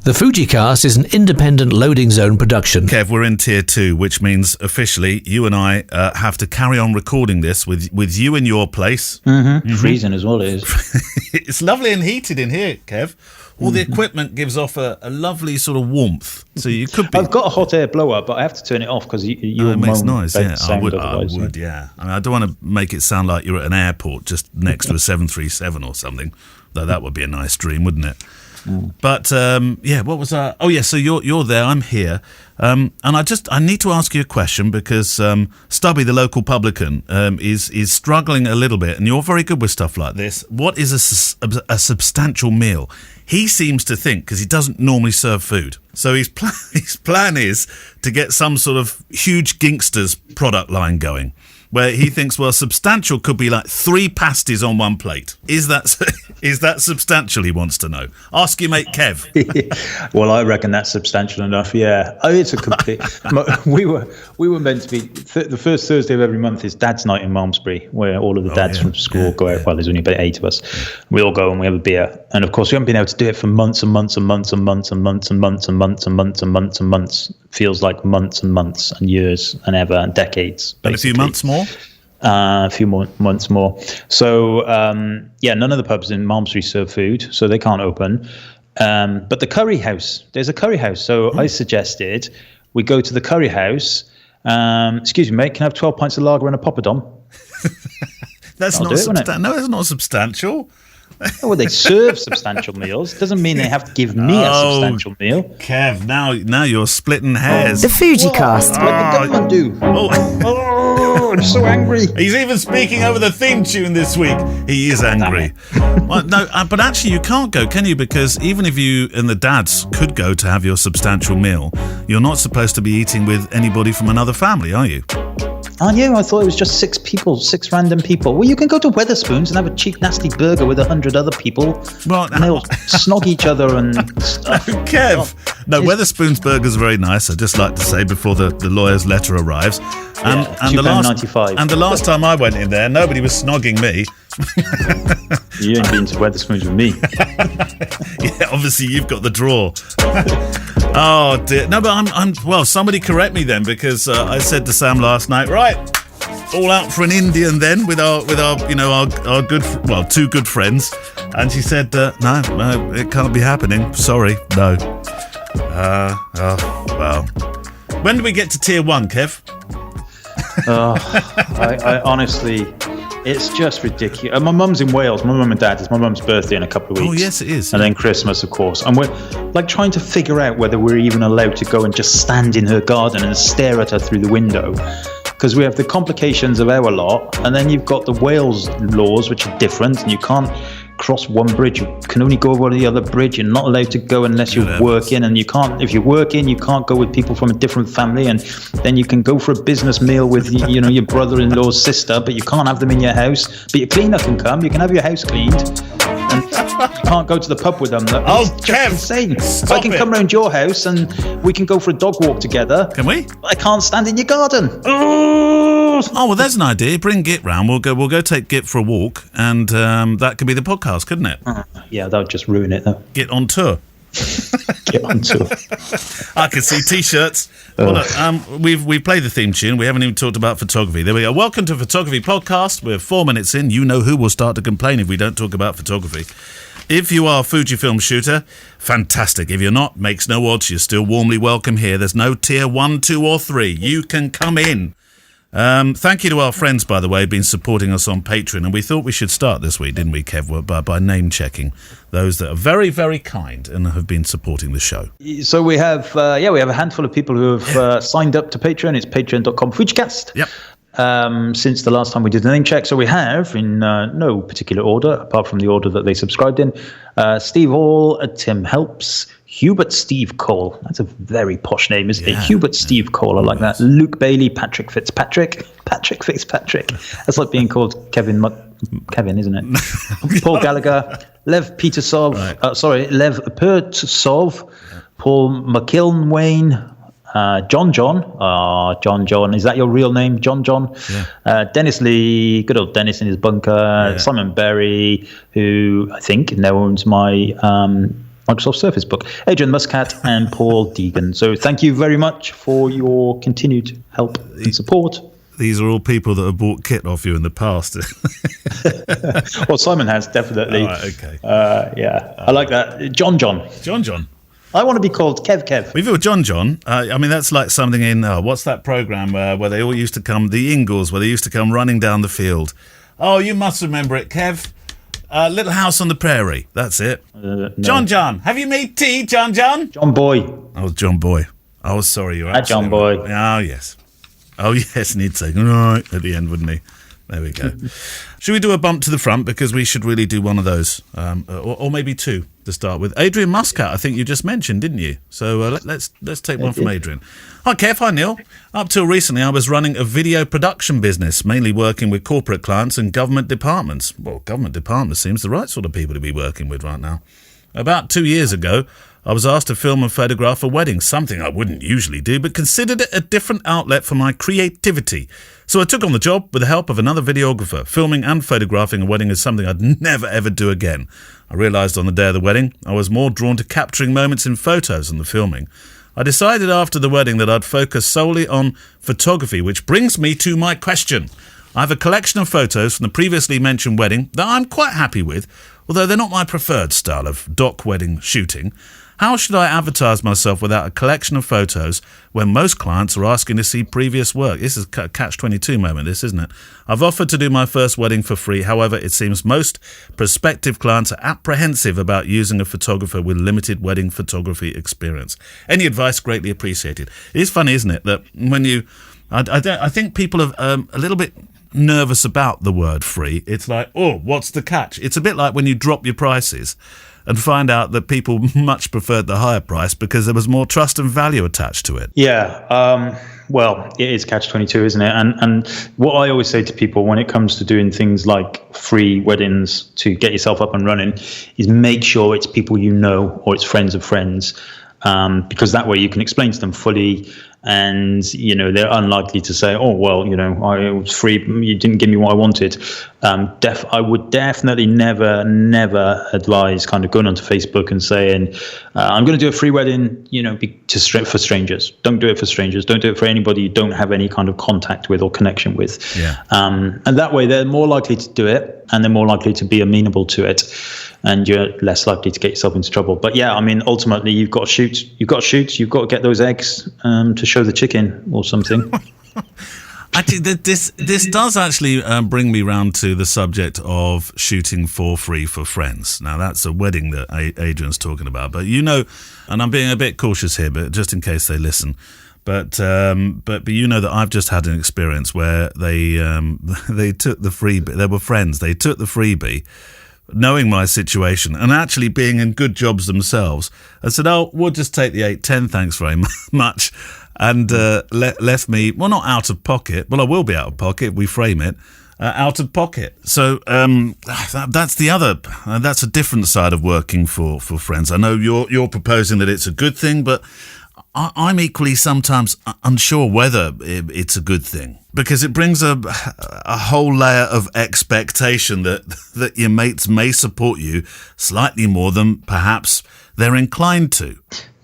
The FujiCast is an independent loading zone production. Kev, we're in tier 2, which means officially you and I have to carry on recording this with you in your place. Freezing as well, it is. It's lovely and heated in here, Kev. All the equipment gives off a lovely sort of warmth. So you could be... I've got a hot air blower, but I have to turn it off because it makes noise. Yeah, I would. Otherwise. Yeah. I mean, I don't want to make it sound like you're at an airport just next to a 737 or something. Though that would be a nice dream, wouldn't it? But what was that? Oh yeah, so you're there, I'm here, and I need to ask you a question because Stubby, the local publican, is struggling a little bit, and you're very good with stuff like this. What is a substantial meal? He seems to think, because he doesn't normally serve food, so his plan is to get some sort of huge Ginksters product line going, where he thinks, well, substantial could be like 3 pasties on one plate. Is that substantial, he wants to know? Ask your mate Kev. Well, I reckon that's substantial enough, yeah. Oh, it's a complete... we were meant to be... the first Thursday of every month is Dad's Night in Malmesbury, where all of the dads from school go out. Well, there's only about 8 of us. We all go and we have a beer. And, of course, we haven't been able to do it for months and months and months and months and months and months and months and months and months and months. Feels like months and months and years and ever and decades, basically. And a few months more? A few more months more. So, none of the pubs in Malmesbury serve food, so they can't open. But the curry house, there's a curry house. So I suggested we go to the curry house. Excuse me, mate, can I have 12 pints of lager and a poppadom? That's not No, it's not substantial. Well, they serve substantial meals. Doesn't mean they have to give me a substantial meal. Kev, now you're splitting hairs. The FujiCast. What the government do? I'm so angry. He's even speaking over the theme tune this week. He is angry. Well, no, but actually you can't go, can you? Because even if you and the dads could go to have your substantial meal, you're not supposed to be eating with anybody from another family, are you? Aren't you? I thought it was just 6 people, 6 random people. Well, you can go to Wetherspoons and have a cheap, nasty burger with 100 other people. Well, and they'll snog each other and stuff. Kev. No, Wetherspoons burgers are very nice, I'd just like to say, before the lawyer's letter arrives. And the last time I went in there, nobody was snogging me. You ain't been to Wetherspoons with me. Yeah, obviously you've got the draw. Oh dear. No, but well, somebody correct me then, because I said to Sam last night, right, all out for an Indian then with our good, 2 good friends, and she said, no, it can't be happening. Sorry, no. Well, when do we get to tier 1, Kev? I honestly, it's just ridiculous. My mum's in Wales. My mum and dad. It's my mum's birthday in a couple of weeks. Oh yes, it is. And then Christmas, of course. And we're like trying to figure out whether we're even allowed to go and just stand in her garden and stare at her through the window, because we have the complications of our lot, and then you've got the Wales laws, which are different, and you can't cross one bridge. You can only go over the other bridge. You're not allowed to go unless you're working, and you can't. If you're working, you can't go with people from a different family, and then you can go for a business meal with your brother-in-law's sister, but you can't have them in your house. But your cleaner can come. You can have your house cleaned. And you can't go to the pub with them. It's just insane. I can come round your house and we can go for a dog walk together. Can we? I can't stand in your garden. Oh, well, there's an idea. Bring Git round. We'll go take Git for a walk, and that could be the podcast, couldn't it? Yeah, that would just ruin it, though. Git on tour. Get on tour. I can see T-shirts. Well, look, we've played the theme tune. We haven't even talked about photography. There we go. Welcome to Photography Podcast. We're 4 minutes in. You know who will start to complain if we don't talk about photography. If you are a Fujifilm shooter, fantastic. If you're not, makes no odds. You're still warmly welcome here. There's no tier 1, 2 or 3. You can come in. Thank you to our friends, by the way, who've been supporting us on Patreon, and we thought we should start this week, didn't we, Kev, by name-checking those that are very, very kind and have been supporting the show. So we have a handful of people who have signed up to Patreon. It's patreon.com/FujiCast. Yep. Since the last time we did a name check. So we have, in no particular order, apart from the order that they subscribed in, Steve Hall, Tim Helps, Hubert Steve Cole. That's a very posh name, isn't it? Hubert Steve Cole. I like that. Luke Bailey, Patrick Fitzpatrick. That's like being called Kevin, isn't it? Paul Gallagher, Lev Petersov. Right. Lev Pertsov, Paul McKiln Wayne, John. John. Is that your real name, John? Yeah. Dennis Lee, good old Dennis in his bunker. Yeah. Simon Berry, who I think now owns my Microsoft Surface Book. Adrian Muscat and Paul Deegan. So thank you very much for your continued help and support. These are all people that have bought kit off you in the past. Well, Simon has, definitely. All right, okay. Yeah, I like that. John. John. I want to be called Kev. We've got John. I mean, that's like something in, what's that program where they all used to come, the Ingalls, where they used to come running down the field. Oh, you must remember it, Kev. Little House on the Prairie. That's it. No. John. Have you made tea, John? John Boy. I was John Boy. I was sorry, you're John Boy. Right. Oh, yes, and he'd say, right, at the end, wouldn't he? There we go. Should we do a bump to the front? Because we should really do one of those, or maybe two to start with. Adrian Muscat, I think you just mentioned, didn't you? So let's take one from Adrian. Hi, Kev. Hi, Neil. Up till recently, I was running a video production business, mainly working with corporate clients and government departments. Well, government departments seems the right sort of people to be working with right now. About 2 years ago, I was asked to film and photograph a wedding, something I wouldn't usually do, but considered it a different outlet for my creativity. So I took on the job with the help of another videographer. Filming and photographing a wedding is something I'd never ever do again. I realised on the day of the wedding, I was more drawn to capturing moments in photos than the filming. I decided after the wedding that I'd focus solely on photography, which brings me to my question. I have a collection of photos from the previously mentioned wedding that I'm quite happy with, although they're not my preferred style of doc wedding shooting. How should I advertise myself without a collection of photos when most clients are asking to see previous work? This is a catch-22 moment, this, isn't it? I've offered to do my first wedding for free. However, it seems most prospective clients are apprehensive about using a photographer with limited wedding photography experience. Any advice greatly appreciated. It is funny, isn't it, that when you... I think people are a little bit nervous about the word free. It's like, oh, what's the catch? It's a bit like when you drop your prices and find out that people much preferred the higher price because there was more trust and value attached to it. Yeah, well, it is catch-22, isn't it? And what I always say to people when it comes to doing things like free weddings to get yourself up and running is make sure it's people you know or it's friends of friends, because that way you can explain to them fully. And, you know, they're unlikely to say, oh, well, you know, it was free. You didn't give me what I wanted. I would definitely never advise kind of going onto Facebook and saying, I'm going to do a free wedding, you know, for strangers. Don't do it for strangers. Don't do it for anybody you don't have any kind of contact with or connection with. Yeah. And that way they're more likely to do it and they're more likely to be amenable to it. And you're less likely to get yourself into trouble. But yeah, I mean, ultimately, you've got to shoot. You've got to get those eggs to show the chicken or something. Actually, this does actually bring me round to the subject of shooting for free for friends. Now, that's a wedding that Adrian's talking about. But you know, and I'm being a bit cautious here, but just in case they listen. But you know that I've just had an experience where they took the freebie. They were friends. They took the freebie, knowing my situation and actually being in good jobs themselves, and said, oh, we'll just take the 810, thanks very much, and left me, well, not out of pocket, well, I will be out of pocket if we frame it, out of pocket. So that's that's a different side of working for friends. I know you're proposing that it's a good thing, but I'm equally sometimes unsure whether it's a good thing, because it brings a whole layer of expectation that your mates may support you slightly more than perhaps they're inclined to.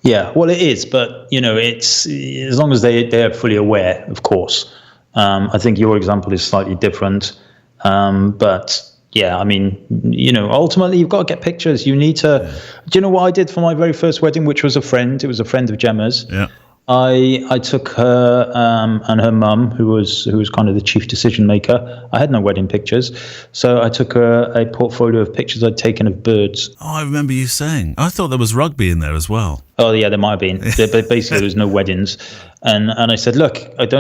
Yeah, well, it is, but you know, it's as long as they're fully aware, of course. I think your example is slightly different, but. Yeah, I mean, you know, ultimately you've got to get pictures. You need to. Yeah. Do you know what I did for my very first wedding, which was a friend? It was a friend of Gemma's. Yeah. I took her and her mum, who was kind of the chief decision maker. I had no wedding pictures, so I took her a portfolio of pictures I'd taken of birds. Oh, I remember you saying. I thought there was rugby in there as well. Oh yeah, there might have been. But basically, there was no weddings, and I said, look, I've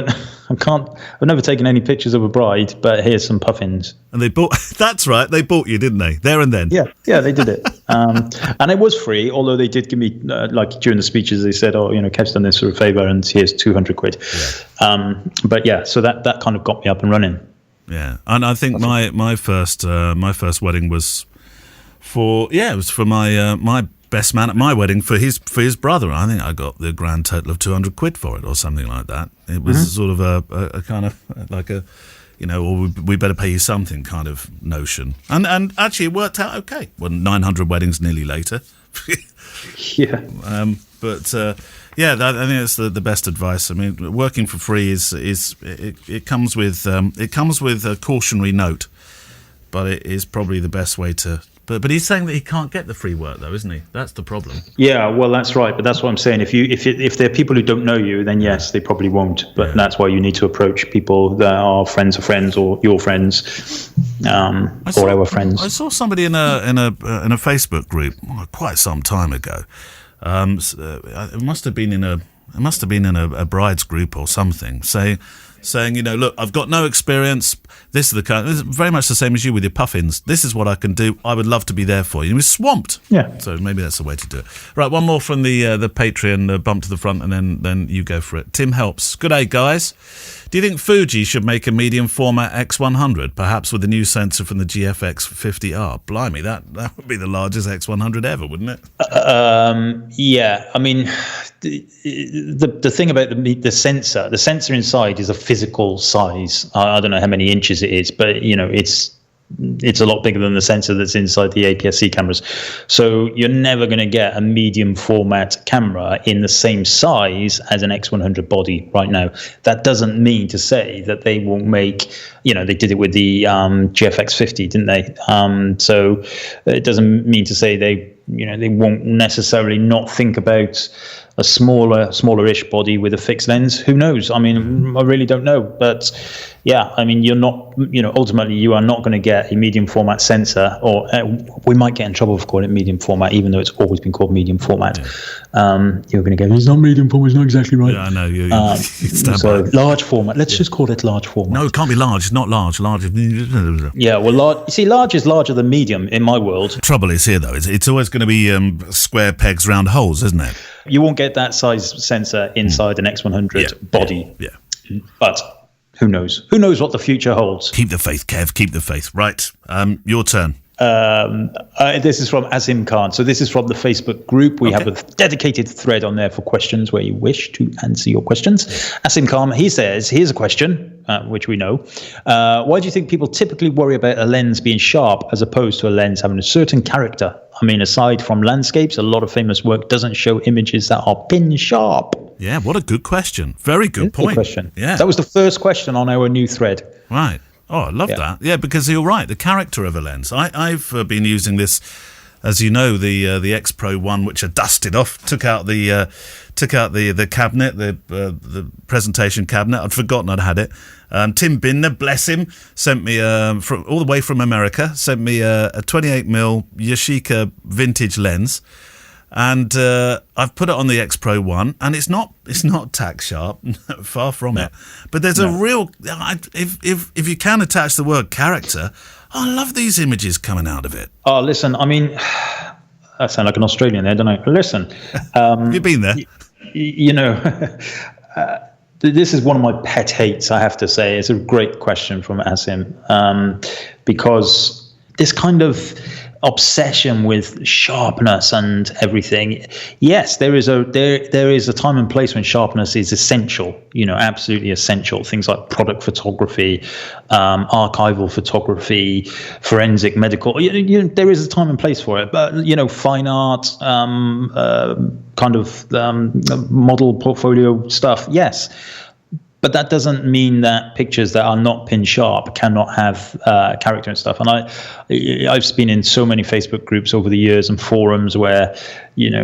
never taken any pictures of a bride, but here's some puffins. And they bought. That's right, they bought you, didn't they? There and then. Yeah, they did it. And it was free, although they did give me like during the speeches, they said, oh, you know, Kev's done this for a favour, and here's 200 quid. Yeah. But yeah, so that kind of got me up and running. Yeah, and I think my first wedding was for my best man at my wedding for his brother. I think I got the grand total of 200 quid for it or something like that. It was sort of a kind of like a, you know, or we better pay you something kind of notion. And actually it worked out okay. Well, 900 weddings nearly later. Yeah. Yeah, I think that's the best advice. I mean, working for free it comes with a cautionary note, but it is probably the best way to. But he's saying that he can't get the free work, though, isn't he? That's the problem. Yeah, well, that's right. But that's what I'm saying. If there are people who don't know you, then yes, they probably won't. But that's why you need to approach people that are friends of friends or your friends, or our friends. I saw somebody in a Facebook group quite some time ago. It must have been in a bride's group or something, saying, look, I've got no experience. This is very much the same as you with your puffins. This is what I can do. I would love to be there for you. He was swamped. Yeah. So maybe that's the way to do it. Right, one more from the Patreon bump to the front, and then you go for it. Tim Helps. Good day, guys. Do you think Fuji should make a medium format X100, perhaps with the new sensor from the GFX 50R? Blimey, that would be the largest X100 ever, wouldn't it? Yeah. I mean, the thing about the sensor inside is a physical size. I don't know how many inches it is, but it's a lot bigger than the sensor that's inside the APS-C cameras. So you're never going to get a medium format camera in the same size as an X100 body right now. That doesn't mean to say that they won't make, they did it with the GFX 50, didn't they? So it doesn't mean to say they won't necessarily not think about a smaller-ish body with a fixed lens. Who knows? I mean, I really don't know. But yeah, I mean, you're not, ultimately you are not going to get a medium format sensor, or we might get in trouble for calling it medium format, even though it's always been called medium format. Yeah. You're going to go, it's not medium format, it's not exactly right. Yeah, I know. So large format. Let's just call it large format. No, it can't be large. It's not large. Large. Yeah, well, large is larger than medium in my world. Trouble is here, though. It's always going to be square pegs, round holes, isn't it? You won't get that size sensor inside an X100 body. Yeah. But who knows? Who knows what the future holds? Keep the faith, Kev. Keep the faith. Right. Your turn. This is from Azim Khan. So this is from the Facebook group. We have a dedicated thread on there for questions where you wish to answer your questions. Azim Khan, he says, here's a question, which we know. Why do you think people typically worry about a lens being sharp as opposed to a lens having a certain character? I mean, aside from landscapes, a lot of famous work doesn't show images that are pin sharp. Yeah, what a good question. Very good point. Good question. Yeah. That was the first question on our new thread. Right. Oh, I love that. Yeah, because you're right. The character of a lens. I've been using this, as you know, the X Pro 1, which I dusted off, took out the cabinet, the presentation cabinet. I'd forgotten I'd had it. Tim Binder, bless him, sent me all the way from America. Sent me a 28mm Yashica vintage lens. And I've put it on the X Pro 1, and it's not tack sharp, far from it. But there's a real, if you can attach the word character, I love these images coming out of it. Oh, listen, I mean, I sound like an Australian there, don't I? Listen, you've been there. This is one of my pet hates, I have to say. It's a great question from Asim, because this kind of obsession with sharpness and everything. Yes, there is a time and place when sharpness is essential, absolutely essential. Things like product photography, archival photography, forensic, medical. There is a time and place for it. But fine art, kind of model portfolio stuff. Yes. But that doesn't mean that pictures that are not pin sharp cannot have character and stuff. And I've been in so many Facebook groups over the years and forums where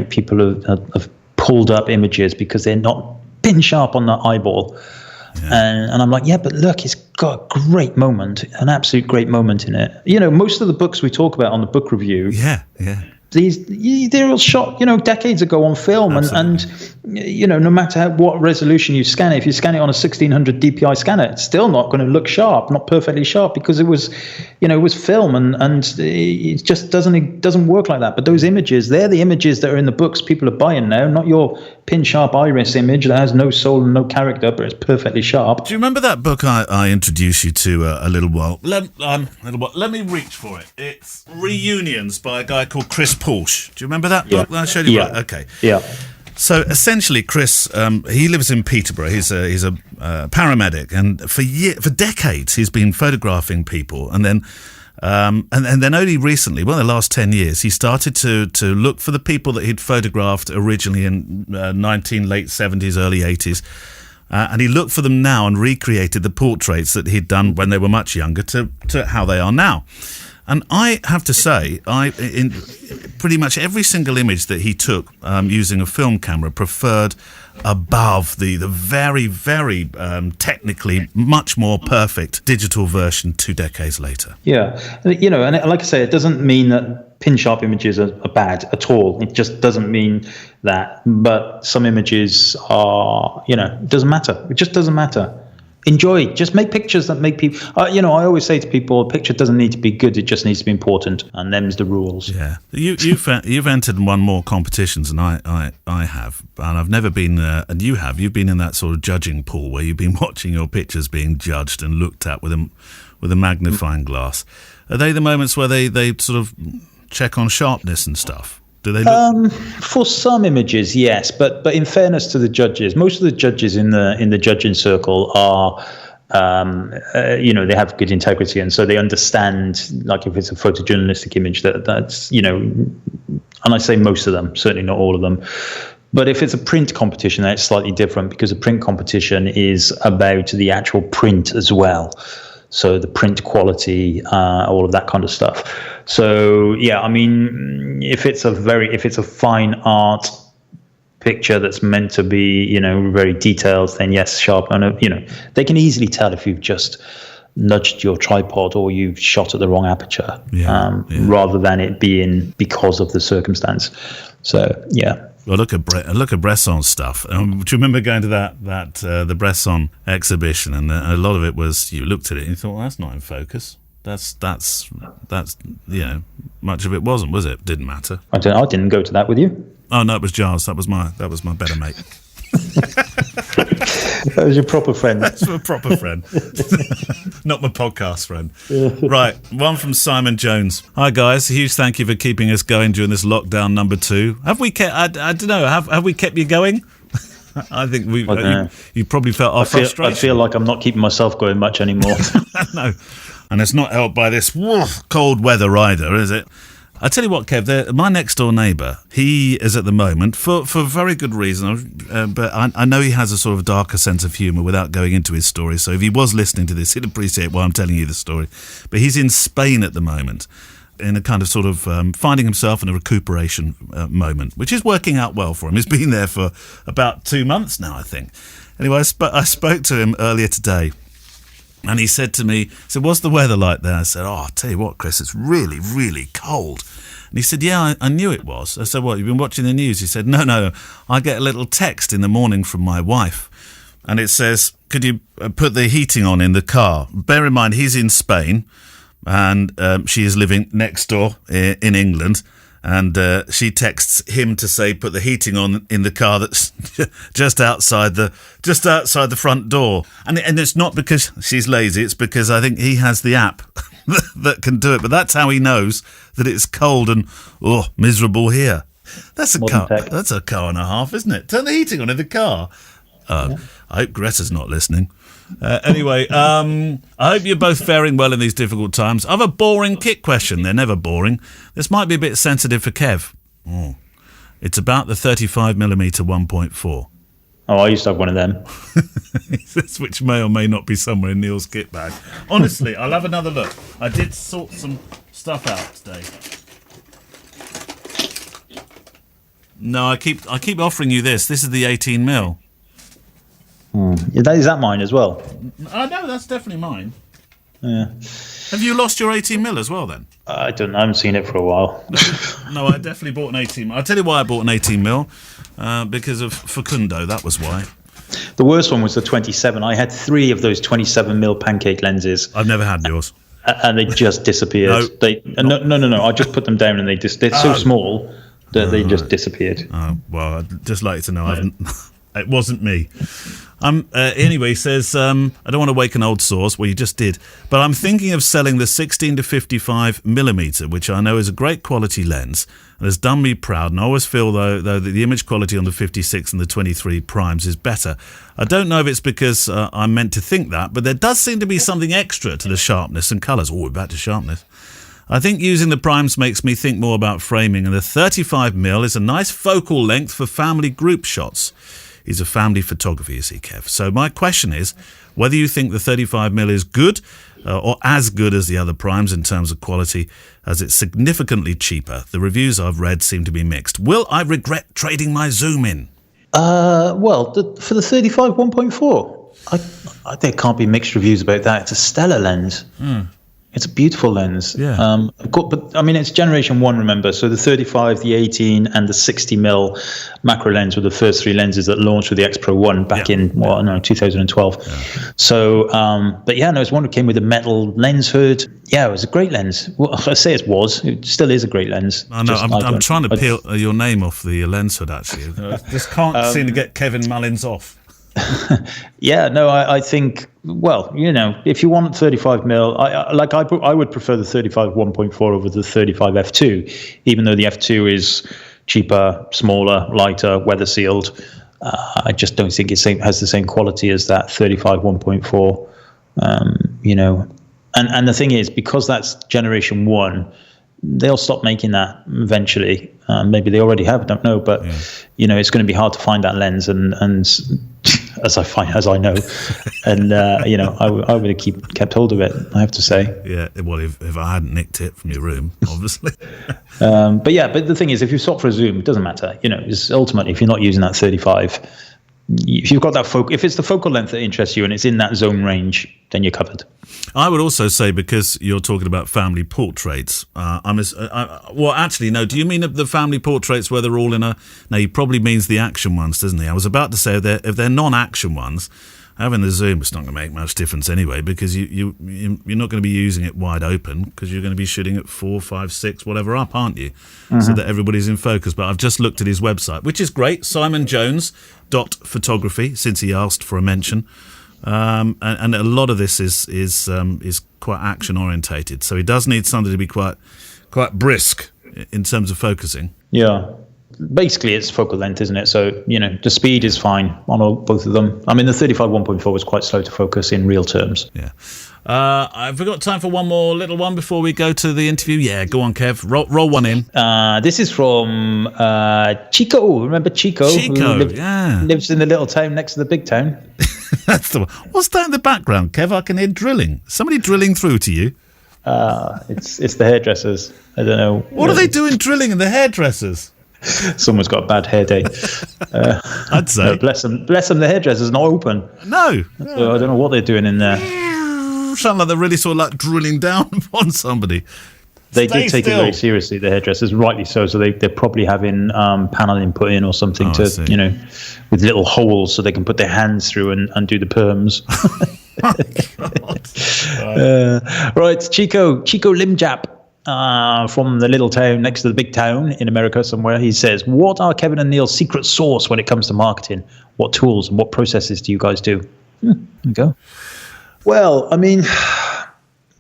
people have pulled up images because they're not pin sharp on the eyeball. Yeah. And I'm like, yeah, but look, it's got a great moment, an absolute great moment in it. Most of the books we talk about on the book review. Yeah. They're all shot, decades ago on film, and no matter what resolution you scan it, if you scan it on a 1600 DPI scanner, it's still not going to look sharp, not perfectly sharp, because it was film, and it just doesn't work like that. But those images, they're the images that are in the books people are buying now, not your pin sharp iris image that has no soul and no character, but it's perfectly sharp. Do you remember that book I introduced you to a little while? Let me reach for it. It's Reunions by a guy called Chris Porsche. Do you remember that book that I showed you? Yeah. Right, okay. Yeah. So essentially, Chris, he lives in Peterborough. He's a paramedic, and for decades he's been photographing people, and then And then only recently, well, the last 10 years, he started to look for the people that he'd photographed originally in late 70s, early 80s. And he looked for them now and recreated the portraits that he'd done when they were much younger to how they are now. And I have to say, in pretty much every single image that he took using a film camera, preferred above the very, very technically much more perfect digital version 2 decades later. Yeah, and like I say, it doesn't mean that pin-sharp images are bad at all. It just doesn't mean that. But some images are, it doesn't matter. It just doesn't matter. Enjoy. Just make pictures that make people. I always say to people, a picture doesn't need to be good; it just needs to be important, and them's the rules. Yeah, you've entered and won more competitions than I have, and I've never been. And you've been in that sort of judging pool where you've been watching your pictures being judged and looked at with a magnifying glass. Are they the moments where they sort of check on sharpness and stuff? Do they look? For some images, yes, but in fairness to the judges, most of the judges in the judging circle are, they have good integrity, and so they understand. Like if it's a photojournalistic image, that's and I say most of them, certainly not all of them. But if it's a print competition, that's slightly different because a print competition is about the actual print as well. So the print quality, all of that kind of stuff. So yeah, I mean, if it's a fine art picture that's meant to be, very detailed, then yes, sharp. And they can easily tell if you've just nudged your tripod or you've shot at the wrong aperture, rather than it being because of the circumstance. So yeah. Well, look at Bresson's stuff. Do you remember going to the Bresson exhibition? And a lot of it was, you looked at it and you thought, well, that's not in focus. That's much of it wasn't, was it? Didn't matter. I didn't go to that with you. Oh no, it was Giles. That was my better mate. That was your proper friend. That's my proper friend. Not my podcast friend. Right, one from Simon Jones. Hi guys, a huge thank you for keeping us going during this lockdown number 2. Have we kept? I don't know. Have we kept you going? I think we. You probably felt our frustration. I feel like I'm not keeping myself going much anymore. No, and it's not helped by this cold weather either, is it? I tell you what, Kev, my next door neighbour, he is at the moment, for very good reason, but I know he has a sort of darker sense of humour without going into his story, so if he was listening to this, he'd appreciate why I'm telling you the story. But he's in Spain at the moment, in a kind of sort of finding himself in a recuperation moment, which is working out well for him. He's been there for about 2 months now, I think. Anyway, I spoke to him earlier today. And he said to me, what's the weather like there? I said, I'll tell you what, Chris, it's really, really cold. And he said, yeah, I knew it was. I said, what, you've been watching the news? He said, no, I get a little text in the morning from my wife. And it says, could you put the heating on in the car? Bear in mind, he's in Spain, and she is living next door in England. And she texts him to say, put the heating on in the car that's just outside the front door. And it's not because she's lazy, it's because I think he has the app that can do it. But that's how he knows that it's cold and miserable here. That's a car and a half, isn't it? Turn the heating on in the car. I hope Greta's not listening. Anyway, I hope you're both faring well in these difficult times. I have a boring kit question. They're never boring. This might be a bit sensitive for Kev. It's about the 35mm 1.4. Oh, I used to have one of them. Which may or may not be somewhere in Neil's kit bag. Honestly, I'll have another look. I did sort some stuff out today. No, I keep offering you this. This is the 18mm. Is that mine as well? No, that's definitely mine. Yeah. Have you lost your 18mm as well then? I don't know. I haven't seen it for a while. No, I definitely bought an 18mm. I'll tell you why I bought an 18mm. Because of Facundo, that was why. The worst one was the 27. I had 3 of those 27mm pancake lenses. I've never had yours. And they just disappeared. No. I just put them down and they're so small that they just disappeared. Oh, well, I'd just like to know It wasn't me. Anyway, he says, I don't want to waken old sores. Well, you just did. But I'm thinking of selling the 16 to 55 millimeter, which I know is a great quality lens and has done me proud. And I always feel, though that the image quality on the 56 and the 23 primes is better. I don't know if it's because I'm meant to think that, but there does seem to be something extra to the sharpness and colours. Oh, we're back to sharpness. I think using the primes makes me think more about framing, and the 35mm is a nice focal length for family group shots. He's a family photographer, you see, Kev. So my question is whether you think the 35mm is good or as good as the other primes in terms of quality, as it's significantly cheaper. The reviews I've read seem to be mixed. Will I regret trading my zoom in? Well, for the 35 1.4, there can't be mixed reviews about that. It's a stellar lens. It's a beautiful lens. Yeah. But I mean, it's generation 1, remember. So the 35, the 18, and the 60mm macro lens were the first 3 lenses that launched with the X Pro 1 back in 2012. Yeah. So, but yeah, no, it's one that came with a metal lens hood. Yeah, it was a great lens. Well, I say it still is a great lens. I know. I'm trying to peel your name off the lens hood, actually. I just can't seem to get Kevin Mullins off. Yeah, no, I think, well, if you want 35mm, I would prefer the 35 1.4 over the 35 f2, even though the f2 is cheaper, smaller, lighter, weather sealed. I just don't think it has the same quality as that 35 1.4. And the thing is, because that's generation 1, they'll stop making that eventually. Maybe they already have, I don't know, but it's going to be hard to find that lens, and as I know, and I would have kept hold of it, I have to say. Yeah, well, if I hadn't nicked it from your room, obviously. But the thing is, if you swap for a zoom, it doesn't matter. It's ultimately, if you're not using that 35, if you've got that if it's the focal length that interests you and it's in that zone range, then you're covered. I would also say, because you're talking about family portraits, well, actually, no, do you mean the family portraits where they're all in a... No, he probably means the action ones, doesn't he? I was about to say, if they're non-action ones, having the zoom is not going to make much difference anyway, because you're not going to be using it wide open, because you're going to be shooting at 4, 5, 6, whatever up, aren't you? Mm-hmm. So that everybody's in focus. But I've just looked at his website, which is great, simonjones.photography, since he asked for a mention. And a lot of this is quite action orientated, so he does need something to be quite brisk in terms of focusing. Yeah, basically it's focal length, isn't it? So the speed is fine on both of them. I mean, the 35 1.4 was quite slow to focus in real terms. Yeah. I've got time for one more little one before we go to the interview. Yeah, go on, Kev. Roll one in. This is from Chico. Remember Chico? Chico, lives in the little town next to the big town. That's the one. What's that in the background, Kev? I can hear drilling. Somebody drilling through to you? It's the hairdressers. I don't know. What are they doing drilling in the hairdressers? Someone's got a bad hair day. I'd say. No, bless them. The hairdresser's not open. No. So I don't know what they're doing in there. Sound like they're really sort of like drilling down upon somebody. They did take it very seriously, the hairdressers, rightly so. So they're probably having paneling put in or something with little holes so they can put their hands through and do the perms. Right, Chico Limjap. From the little town next to the big town in America somewhere, he says, what are Kevin and Neale's secret sauce when it comes to marketing? What tools and what processes do you guys do? There you go. Well, I mean,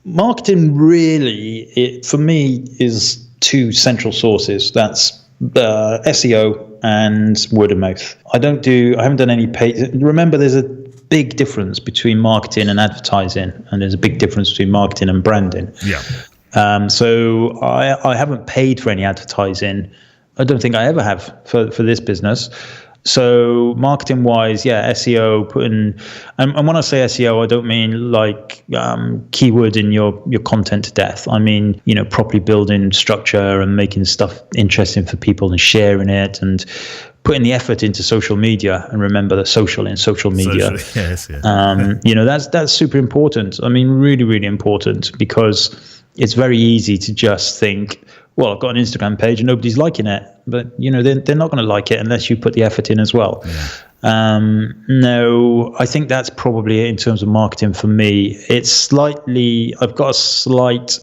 marketing really, for me, is 2 central sources. That's SEO and word of mouth. I haven't done any paid. Remember, there's a big difference between marketing and advertising, and there's a big difference between marketing and branding. Yeah. So I haven't paid for any advertising. I don't think I ever have for this business. So marketing wise, SEO, and when I say SEO, I don't mean like keyword in your content to death. I mean, properly building structure and making stuff interesting for people and sharing it and putting the effort into social media. And remember the social in social media. Yes, yeah. That's super important. I mean, really, really important, because it's very easy to just think, well, I've got an Instagram page and nobody's liking it. But, they're not going to like it unless you put the effort in as well. Yeah. No, I think that's probably, in terms of marketing for me, I've got a slight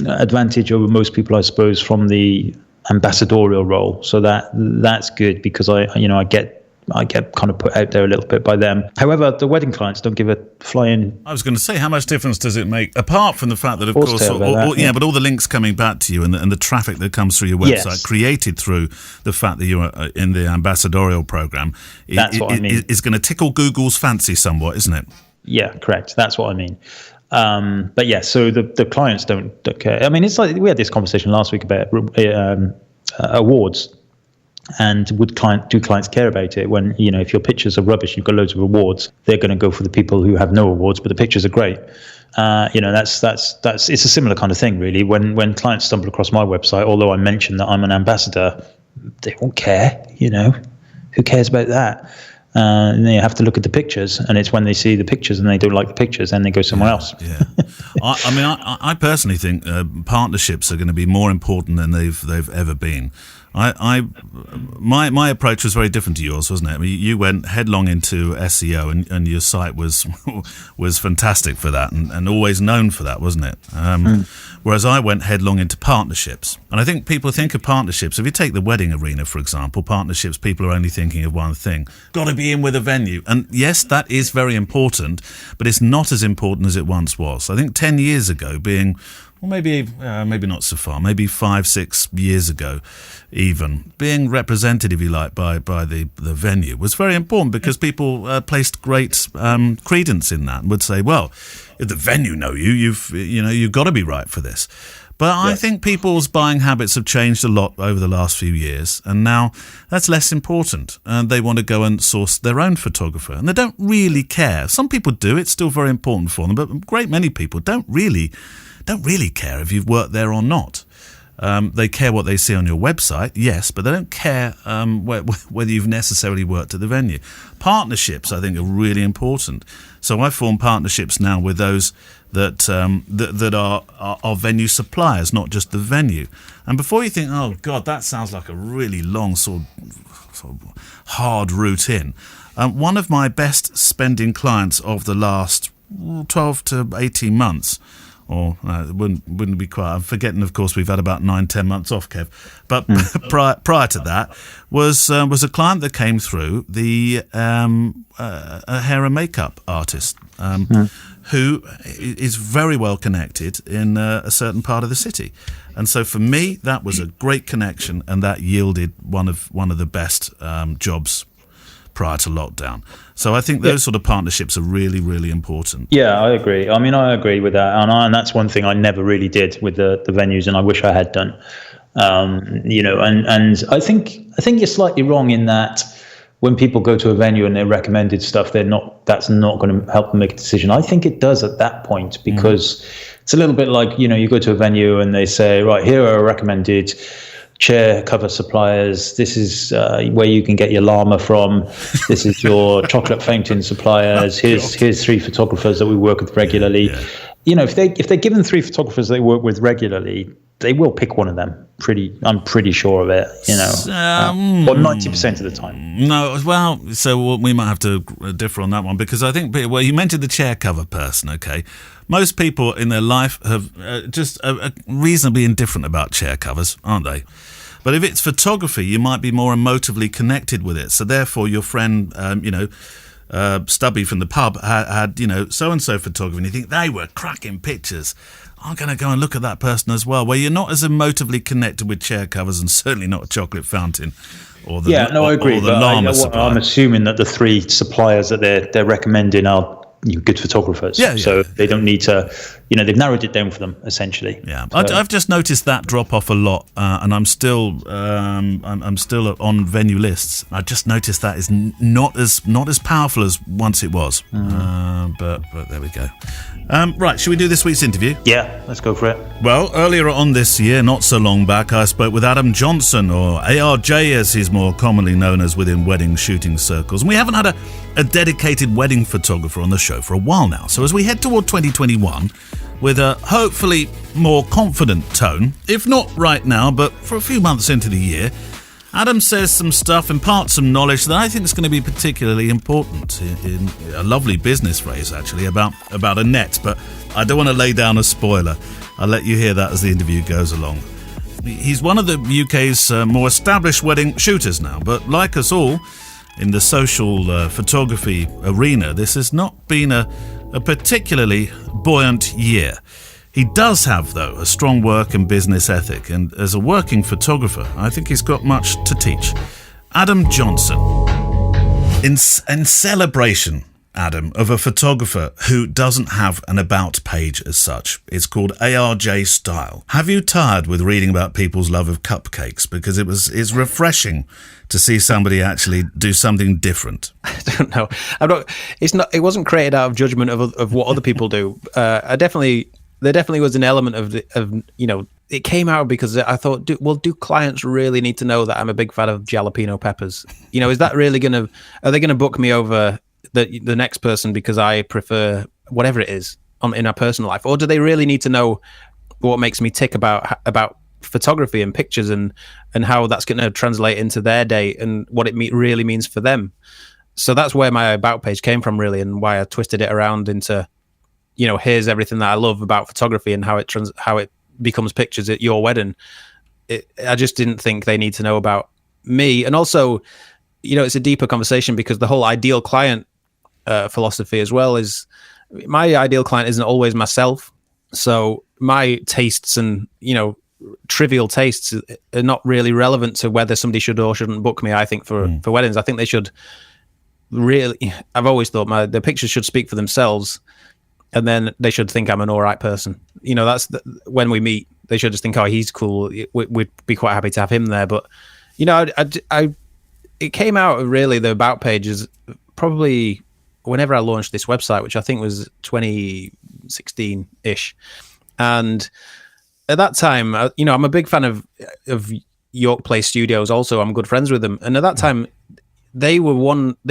advantage over most people, I suppose, from the ambassadorial role. So that's good, because I get I get kind of put out there a little bit by them. However, the wedding clients don't give a flying. I was going to say, how much difference does it make, apart from the fact that, of course, but all the links coming back to you and the traffic that comes through your website, created through the fact that you're in the ambassadorial program, is going to tickle Google's fancy somewhat, isn't it? Yeah, correct. That's what I mean. But yeah, so the clients don't care. I mean, it's like we had this conversation last week about awards. And do clients care about it when, if your pictures are rubbish, you've got loads of awards, they're going to go for the people who have no awards, but the pictures are great. That's it's a similar kind of thing, really. When clients stumble across my website, although I mention that I'm an ambassador, they won't care. Who cares about that? And they have to look at the pictures, and it's when they see the pictures and they don't like the pictures, then they go somewhere else. Yeah, I personally think partnerships are going to be more important than they've ever been. My approach was very different to yours, wasn't it? I mean, you went headlong into SEO, and your site was fantastic for that, and always known for that, wasn't it? Whereas I went headlong into partnerships, and I think people think of partnerships. If you take the wedding arena, for example, partnerships, people are only thinking of one thing: got to be in with a venue. And yes, that is very important, but it's not as important as it once was. I think 10 years ago, being maybe not so far, maybe 5-6 years ago even, being represented, if you like, by the venue was very important, because people placed great credence in that and would say, well, if the venue know you've got to be right for this. But I think people's buying habits have changed a lot over the last few years, and now that's less important, and they want to go and source their own photographer, and they don't really care. Some people do, it's still very important for them, but a great many people don't really care if you've worked there or not. They care what they see on your website, yes, but they don't care whether you've necessarily worked at the venue. Partnerships, I think, are really important. So I form partnerships now with those that are venue suppliers, not just the venue. And before you think, oh God, that sounds like a really long sort of hard route in, one of my best spending clients of the last 12 to 18 months, or it wouldn't be quite. I'm forgetting, of course, we've had about 9-10 months off, Kev. But prior to that was a client that came through, a hair and makeup artist who is very well connected in a certain part of the city, and so for me that was a great connection, and that yielded one of the best jobs prior to lockdown. So I think those sort of partnerships are really, really important. Yeah, I agree. I mean, I agree with that. And that's one thing I never really did with the venues, and I wish I had done. And I think you're slightly wrong in that when people go to a venue and they're recommended stuff, that's not going to help them make a decision. I think it does at that point, because it's a little bit like, you go to a venue and they say, right, here are recommended chair cover suppliers. This is where you can get your llama from. This is your chocolate fountain suppliers. Here's 3 photographers that we work with regularly. Yeah. If they're given 3 photographers they work with regularly, they will pick one of them. I'm pretty sure of it. Or 90% of the time. No, well, so we might have to differ on that one, because I think, well, you mentioned the chair cover person. Okay, most people in their life have just reasonably indifferent about chair covers, aren't they? But if it's photography, you might be more emotively connected with it. So therefore, your friend, Stubby from the pub had so-and-so photography, and you think they were cracking pictures. I'm going to go and look at that person as well. Where you're not as emotively connected with chair covers, and certainly not a chocolate fountain. I agree. Or the llama supplier. I'm assuming that the 3 suppliers that they're recommending are good photographers. Yeah. So they don't need to, they've narrowed it down for them essentially. Yeah. So. I've just noticed that drop off a lot, and I'm still on venue lists. I just noticed that is not as powerful as once it was. But there we go. Right, should we do this week's interview? Yeah, let's go for it. Well, earlier on this year, not so long back, I spoke with Adam Johnson, or ARJ as he's more commonly known as within wedding shooting circles. And we haven't had a dedicated wedding photographer on the show for a while now. So as we head toward 2021, with a hopefully more confident tone, if not right now, but for a few months into the year, Adam says some stuff, imparts some knowledge that I think is going to be particularly important, in a lovely business phrase, actually, about a net, but I don't want to lay down a spoiler. I'll let you hear that as the interview goes along. He's one of the UK's more established wedding shooters now, but like us all, in the social photography arena, this has not been a particularly buoyant year. He does have, though, a strong work and business ethic, and as a working photographer, I think he's got much to teach. Adam Johnson. In celebration, Adam, of a photographer who doesn't have an about page as such. It's called ARJ Style. Have you tired with reading about people's love of cupcakes? Because it's refreshing to see somebody actually do something different. I don't know. It wasn't created out of judgment of what other people do. There definitely was an element of it came out because I thought, do clients really need to know that I'm a big fan of jalapeno peppers? Is that really are they going to book me over the next person because I prefer whatever it is in our personal life? Or do they really need to know what makes me tick about photography and pictures and how that's going to translate into their day and what it really means for them? So that's where my about page came from, really, and why I twisted it around into, here's everything that I love about photography and how it becomes pictures at your wedding. I just didn't think they need to know about me. And also, it's a deeper conversation because the whole ideal client philosophy as well is my ideal client isn't always myself. So my tastes and, trivial tastes are not really relevant to whether somebody should or shouldn't book me, I think, for weddings. I think they should really, I've always thought the pictures should speak for themselves. And then they should think I'm an all right person. When we meet, they should just think, oh, he's cool. We'd be quite happy to have him there. But, it came out of really the about page is probably whenever I launched this website, which I think was 2016-ish. And at that time, I'm a big fan of York Place Studios also. I'm good friends with them. And at that time, they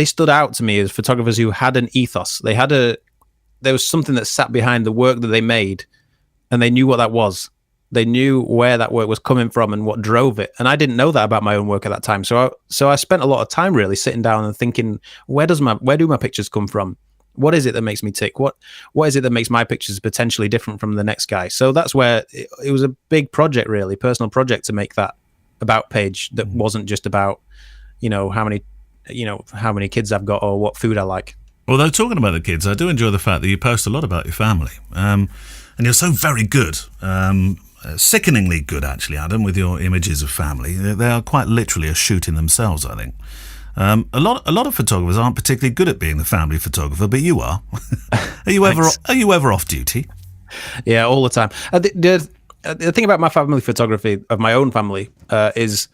stood out to me as photographers who had an ethos. There was something that sat behind the work that they made, and they knew what that was. They knew where that work was coming from and what drove it. And I didn't know that about my own work at that time. So I spent a lot of time really sitting down and thinking, where do my pictures come from? What is it that makes me tick? What is it that makes my pictures potentially different from the next guy? So that's where it was a big project, really, personal project, to make that about page that wasn't just about, how many kids I've got or what food I like. Although talking about the kids, I do enjoy the fact that you post a lot about your family, and you're so very good, sickeningly good, actually, Adam, with your images of family. They are quite literally a shoot in themselves, I think. A lot of photographers aren't particularly good at being the family photographer, but you are. Are you ever off duty? Yeah, all the time. The thing about my family photography of my own family is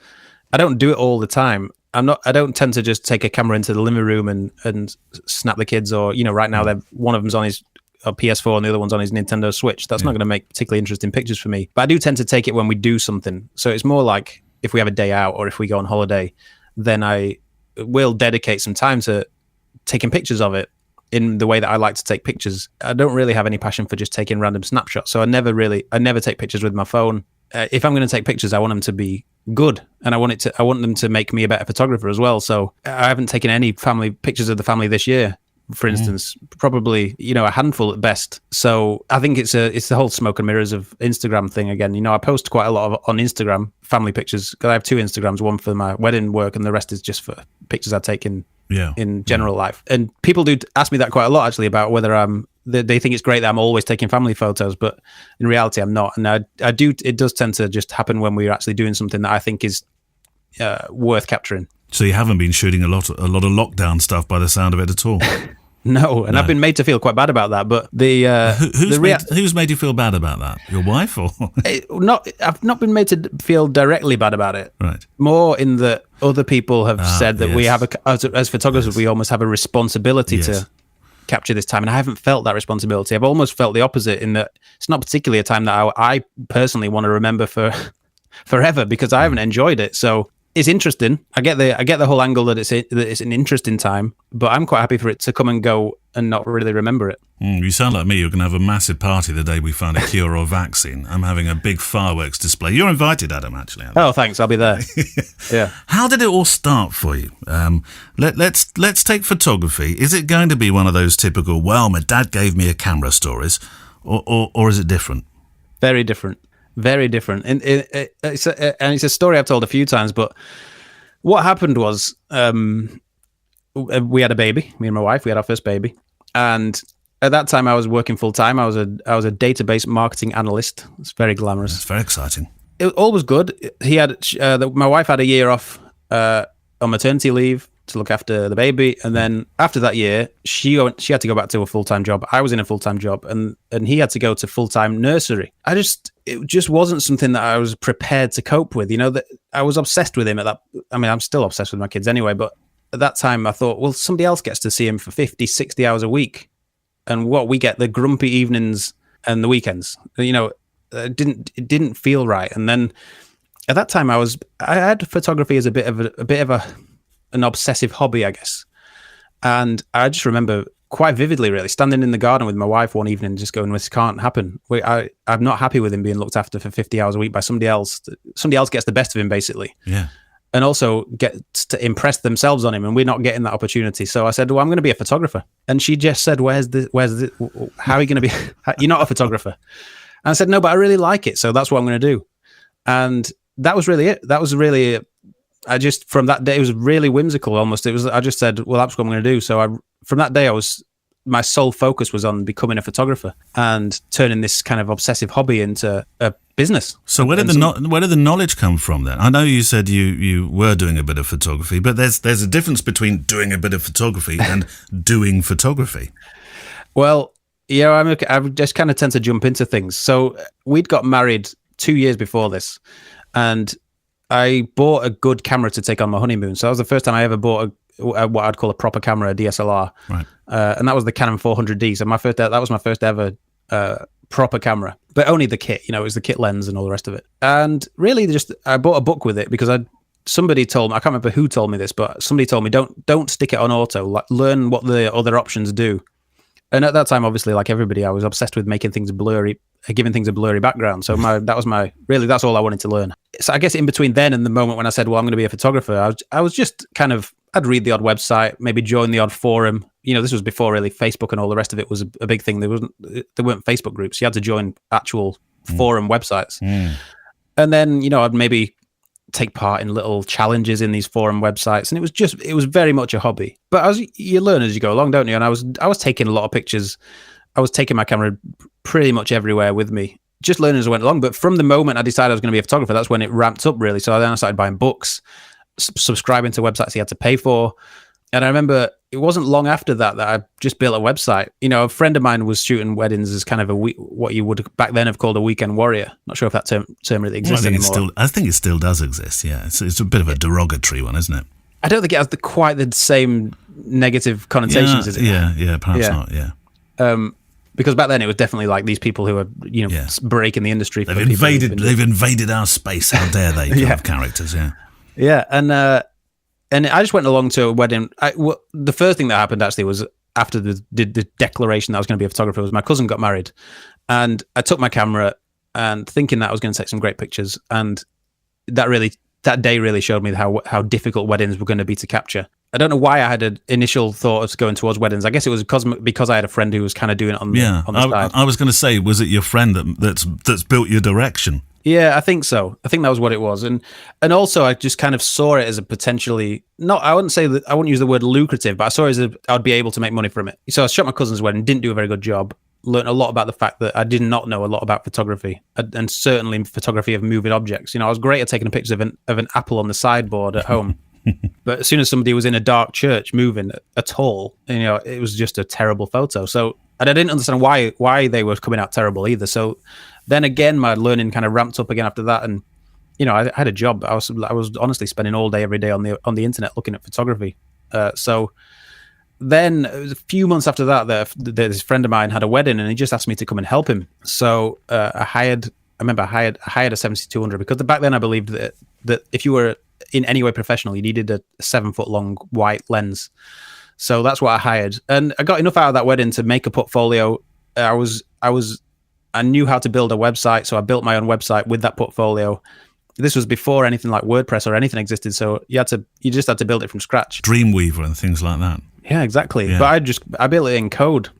I don't do it all the time. I don't tend to just take a camera into the living room and snap the kids, or right now one of them's on his PS4 and the other one's on his Nintendo Switch. That's not going to make particularly interesting pictures for me. But I do tend to take it when we do something. So it's more like if we have a day out or if we go on holiday, then I will dedicate some time to taking pictures of it in the way that I like to take pictures. I don't really have any passion for just taking random snapshots. So I never take pictures with my phone. If I'm going to take pictures, I want them to be good, and I want them to make me a better photographer as well. So I haven't taken any family pictures of the family this year, for instance, probably a handful at best. So I think it's the whole smoke and mirrors of Instagram thing again. I post quite a lot on Instagram family pictures because I have two Instagrams, one for my wedding work and the rest is just for pictures I take in general life. And people do ask me that quite a lot, actually, about whether they think it's great that I'm always taking family photos, but in reality I'm not. And I do, it does tend to just happen when we're actually doing something that I think is worth capturing. So you haven't been shooting a lot of lockdown stuff by the sound of it at all? No, I've been made to feel quite bad about that. But who's made you feel bad about that? Your wife, or I've not been made to feel directly bad about it. Right. More in that other people have said that we have as photographers we almost have a responsibility to capture this time, and I haven't felt that responsibility. I've almost felt the opposite in that it's not particularly a time that I personally want to remember for forever because I haven't enjoyed it. So it's interesting. I get the whole angle that it's an interesting time, but I'm quite happy for it to come and go and not really remember it. You sound like me. You're going to have a massive party the day we find a cure or vaccine. I'm having a big fireworks display. You're invited, Adam, actually. Oh, thanks. I'll be there. Yeah. How did it all start for you? Let's take photography. Is it going to be one of those typical, well, my dad gave me a camera stories, or is it different? Very different. Very different. And it's a story I've told a few times, but what happened was we had a baby. Me and my wife, we had our first baby, and at that time I was working full time. I was a database marketing analyst. It's very glamorous. It's very exciting. It all was good. My wife had a year off on maternity leave to look after the baby, and then after that year, she had to go back to a full time job. I was in a full time job, and he had to go to full time nursery. It just wasn't something that I was prepared to cope with. That I was obsessed with him at that. I mean, I'm still obsessed with my kids anyway, but at that time I thought, well, somebody else gets to see him for 50, 60 hours a week, and what we get, the grumpy evenings and the weekends. It didn't feel right. And then at that time I had photography as a bit of an obsessive hobby, I guess. And I just remember quite vividly, really, standing in the garden with my wife one evening, just going, "This can't happen. I'm not happy with him being looked after for 50 hours a week by somebody else. Somebody else gets the best of him, basically. Yeah. And also gets to impress themselves on him, and we're not getting that opportunity." So I said, "Well, I'm going to be a photographer." And she just said, "Where's the? How are you going to be? You're not a photographer." And I said, "No, but I really like it, so that's what I'm going to do." And that was really it. That was really, from that day, it was really whimsical almost. I just said, well, that's what I'm going to do. So from that day, my sole focus was on becoming a photographer and turning this kind of obsessive hobby into a business. So where did the knowledge come from then? I know you said you were doing a bit of photography, but there's a difference between doing a bit of photography and doing photography. Well, yeah, I just kind of tend to jump into things. So we'd got married 2 years before this, and I bought a good camera to take on my honeymoon. So that was the first time I ever bought what I'd call a proper camera, a DSLR. Right. And that was the Canon 400D. So that was my first ever proper camera, but only the kit. It was the kit lens and all the rest of it. And really, I bought a book with it because somebody told me, I can't remember who told me this, but somebody told me don't stick it on auto. Learn what the other options do. And at that time, obviously, like everybody, I was obsessed with making things blurry, giving things a blurry background. So that's all I wanted to learn. So I guess in between then and the moment when I said, well, I'm going to be a photographer, I was just kind of, I'd read the odd website, maybe join the odd forum. This was before really Facebook and all the rest of it was a big thing. There weren't Facebook groups. You had to join actual forum websites. And then, I'd maybe take part in little challenges in these forum websites, and it was very much a hobby. But you learn as you go along, don't you? And I was taking a lot of pictures. I was taking my camera pretty much everywhere with me, just learning as I went along. But from the moment I decided I was going to be a photographer, that's when it ramped up really. So then I started buying books, subscribing to websites you had to pay for. And I remember it wasn't long after that I just built a website. A friend of mine was shooting weddings as kind of what you would back then have called a weekend warrior. Not sure if that term really exists anymore. I think it still does exist, yeah. It's a bit of a derogatory one, isn't it? I don't think it has quite the same negative connotations as it. Yeah, perhaps not, yeah. Because back then it was definitely like these people who are, breaking the industry. They've invaded our space. How dare they? Have characters, yeah. Yeah, and I just went along to a wedding. The first thing that happened actually was after the declaration that I was going to be a photographer was my cousin got married, and I took my camera and thinking that I was going to take some great pictures, and that day really showed me how difficult weddings were going to be to capture. I don't know why I had an initial thought of going towards weddings. I guess it was because I had a friend who was kind of doing it on the side. I was going to say, was it your friend that's built your direction? Yeah, I think so. I think that was what it was. And also I just kind of saw it as a potentially, I wouldn't use the word lucrative, but I saw it as I'd be able to make money from it. So I shot my cousin's wedding, didn't do a very good job, learned a lot about the fact that I did not know a lot about photography, and certainly photography of moving objects. I was great at taking pictures of an apple on the sideboard at home. But as soon as somebody was in a dark church moving at all, it was just a terrible photo. So, and I didn't understand why they were coming out terrible either. So then again, my learning kind of ramped up again after that. And, I had a job. I was honestly spending all day, every day on the internet looking at photography. So then a few months after that, this friend of mine had a wedding and he just asked me to come and help him. So I hired a 7200 because back then I believed that if you were in any way professional, you needed a 7-foot long white lens. So that's what I hired. And I got enough out of that wedding to make a portfolio. I knew how to build a website, so I built my own website with that portfolio. This was before anything like WordPress or anything existed, so you just had to build it from scratch. Dreamweaver and things like that. Yeah, exactly. Yeah. But I built it in code.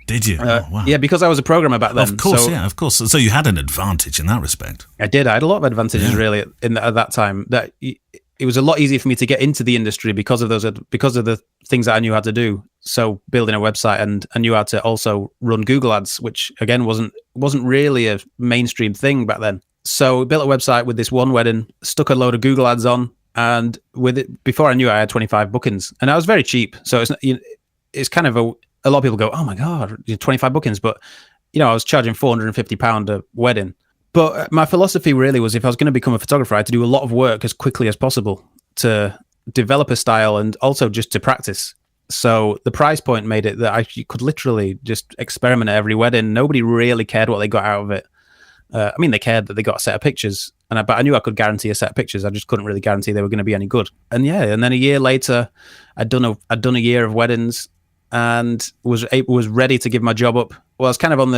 Did you? Wow. Yeah, because I was a programmer back then. Of course. So you had an advantage in that respect. I did. I had a lot of advantages really at that time. That it was a lot easier for me to get into the industry because of the things that I knew how to do. So building a website, and I knew how to also run Google ads, which again wasn't really a mainstream thing back then. So we built a website with this one wedding, stuck a load of Google ads on, and with it, before I knew it, I had 25 bookings, and I was very cheap. So it's kind of a lot of people go, oh my God, 25 bookings. But, I was charging £450 a wedding. But my philosophy really was, if I was going to become a photographer, I had to do a lot of work as quickly as possible to develop a style and also just to practice. So the price point made it that I could literally just experiment at every wedding. Nobody really cared what they got out of it. They cared that they got a set of pictures, but I knew I could guarantee a set of pictures. I just couldn't really guarantee they were going to be any good. And then a year later, I'd done a year of weddings and was ready to give my job up. Well, I was kind of on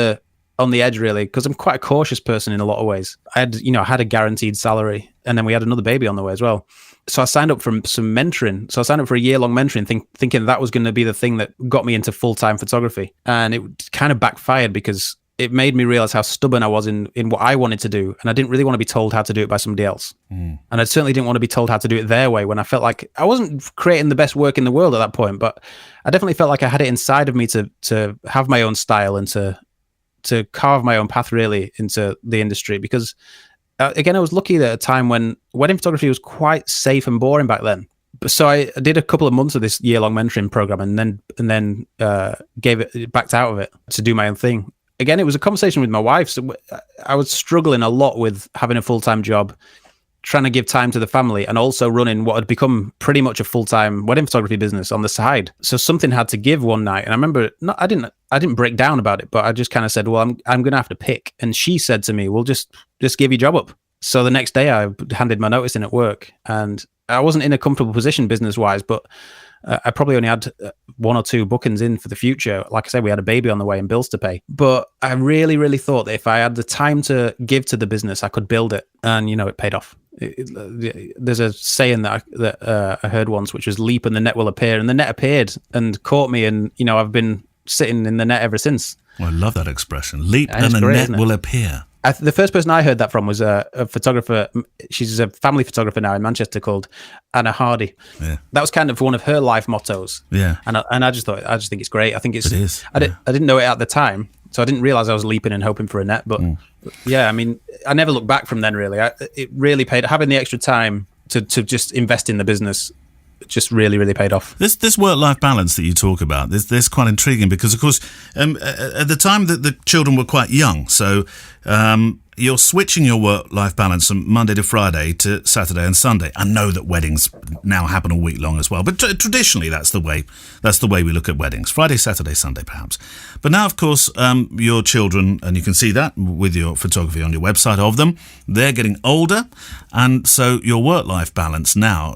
the edge really, because I'm quite a cautious person in a lot of ways. I had a guaranteed salary, and then we had another baby on the way as well. So I signed up for some mentoring. So I signed up for a year-long mentoring, thinking that was going to be the thing that got me into full-time photography. And it kind of backfired because it made me realize how stubborn I was in what I wanted to do. And I didn't really want to be told how to do it by somebody else. And I certainly didn't want to be told how to do it their way, when I felt like I wasn't creating the best work in the world at that point. But I definitely felt like I had it inside of me to have my own style and to carve my own path really into the industry. Because again, I was lucky at a time when wedding photography was quite safe and boring back then. So I did a couple of months of this year-long mentoring program, and then backed out of it to do my own thing. Again, it was a conversation with my wife. So I was struggling a lot with having a full-time job, trying to give time to the family, and also running what had become pretty much a full-time wedding photography business on the side. So something had to give one night. And I remember, I didn't break down about it, but I just kind of said, well, I'm going to have to pick. And she said to me, well, just give your job up. So the next day I handed my notice in at work, and I wasn't in a comfortable position business-wise, but I probably only had one or two bookings in for the future. Like I said, we had a baby on the way and bills to pay. But I really, really thought that if I had the time to give to the business, I could build it. And, it paid off. There's a saying that I heard once, which was leap and the net will appear. And the net appeared and caught me. And, I've been sitting in the net ever since. Well, I love that expression. Leap and the net will appear. The first person I heard that from was a photographer. She's a family photographer now in Manchester called Anna Hardy. Yeah. That was kind of one of her life mottos. Yeah. And I just think it's great. I think it is. I didn't know it at the time, so I didn't realize I was leaping and hoping for a net. But yeah, I never looked back from then really. It really paid. Having the extra time to just invest in the business just really, really paid off. This work-life balance that you talk about, this quite intriguing because, of course, at the time that the children were quite young, so you're switching your work-life balance from Monday to Friday to Saturday and Sunday. I know that weddings now happen all week long as well, but traditionally that's the way we look at weddings: Friday, Saturday, Sunday, perhaps. But now, of course, your children, and you can see that with your photography on your website of them, they're getting older, and so your work-life balance now,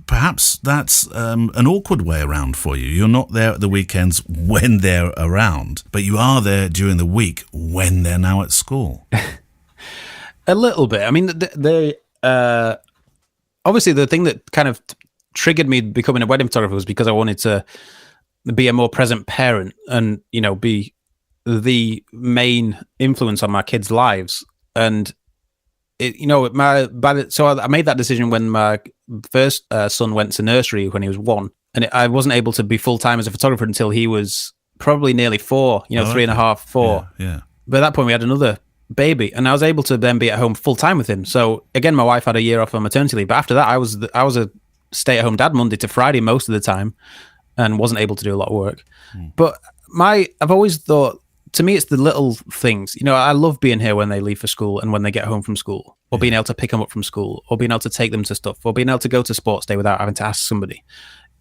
perhaps that's an awkward way around for you. You're not there at the weekends when they're around, but you are there during the week when they're now at school. A little bit. They obviously the thing that kind of triggered me becoming a wedding photographer was because I wanted to be a more present parent and, be the main influence on my kids' lives. And so I made that decision when my first son went to nursery when he was 1, and I wasn't able to be full time as a photographer until he was probably nearly 4, 3.5, 4. Yeah. But at that point we had another baby, and I was able to then be at home full time with him. So again, my wife had a year off on maternity leave, but after that I was a stay-at-home dad Monday to Friday most of the time, and wasn't able to do a lot of work. But I've always thought, to me, it's the little things. I love being here when they leave for school and when they get home from school, or being able to pick them up from school, or being able to take them to stuff, or being able to go to sports day without having to ask somebody,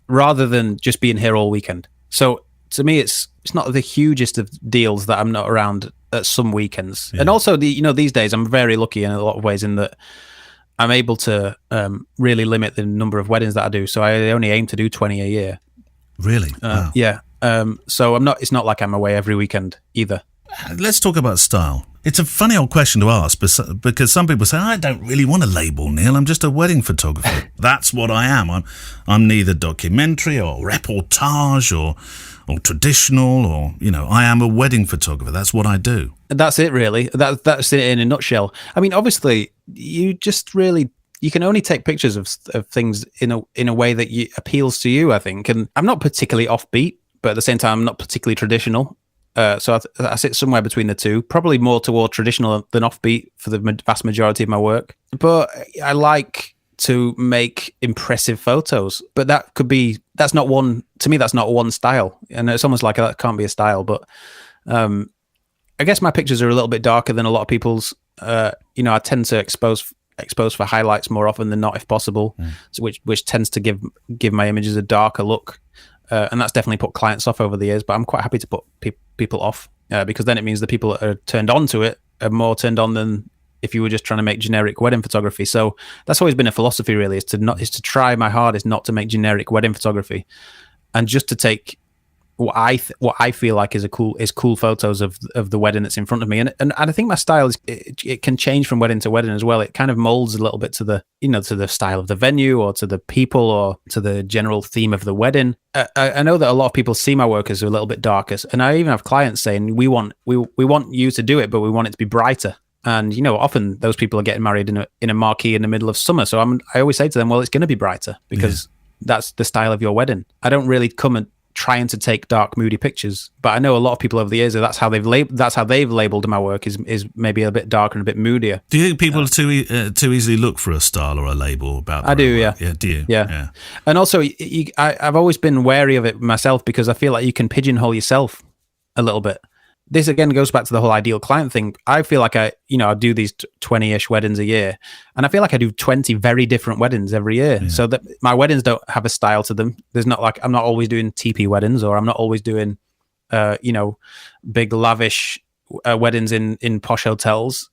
rather than just being here all weekend. So to me, it's not the hugest of deals that I'm not around at some weekends. Yeah. And also, these days I'm very lucky in a lot of ways in that I'm able to really limit the number of weddings that I do. So I only aim to do 20 a year. Really? Wow. Yeah. So it's not like I'm away every weekend either. Let's talk about style. It's a funny old question to ask because some people say, I don't really want a label, Neil. I'm just a wedding photographer. That's what I am. I'm neither documentary or reportage or traditional or, I am a wedding photographer. That's what I do. That's it, really. That's it in a nutshell. Obviously, you just really you can only take pictures of things in a way that appeals to you, I think. And I'm not particularly offbeat, but at the same time, I'm not particularly traditional. So I sit somewhere between the two, probably more toward traditional than offbeat for the vast majority of my work. But I like to make impressive photos, but that's not one style. And it's almost like that can't be a style, but I guess my pictures are a little bit darker than a lot of people's. I tend to expose for highlights more often than not, if possible, so which tends to give my images a darker look. And that's definitely put clients off over the years, but I'm quite happy to put people off because then it means the people that are turned on to it are more turned on than if you were just trying to make generic wedding photography. So that's always been a philosophy, really, is to try my hardest not to make generic wedding photography, and just to take what I feel like is cool photos of the wedding that's in front of me. And I think my style it can change from wedding to wedding as well. It kind of molds a little bit to the style of the venue or to the people or to the general theme of the wedding. I know that a lot of people see my work as a little bit darker, and I even have clients saying we want you to do it, but we want it to be brighter. And often those people are getting married in a marquee in the middle of summer. So I always say to them, well, it's going to be brighter because that's the style of your wedding. I don't really come and trying to take dark, moody pictures, but I know a lot of people over the years that's how they've labeled my work is maybe a bit darker and a bit moodier. Do you think people too easily look for a style or a label about? I do, yeah. Yeah, do you? Yeah. And also, I've always been wary of it myself because I feel like you can pigeonhole yourself a little bit. This again goes back to the whole ideal client thing. I feel like I do these 20-ish weddings a year, and I feel like I do 20 very different weddings every year. Yeah. So that my weddings don't have a style to them. There's not like I'm not always doing teepee weddings, or I'm not always doing, big lavish weddings in posh hotels.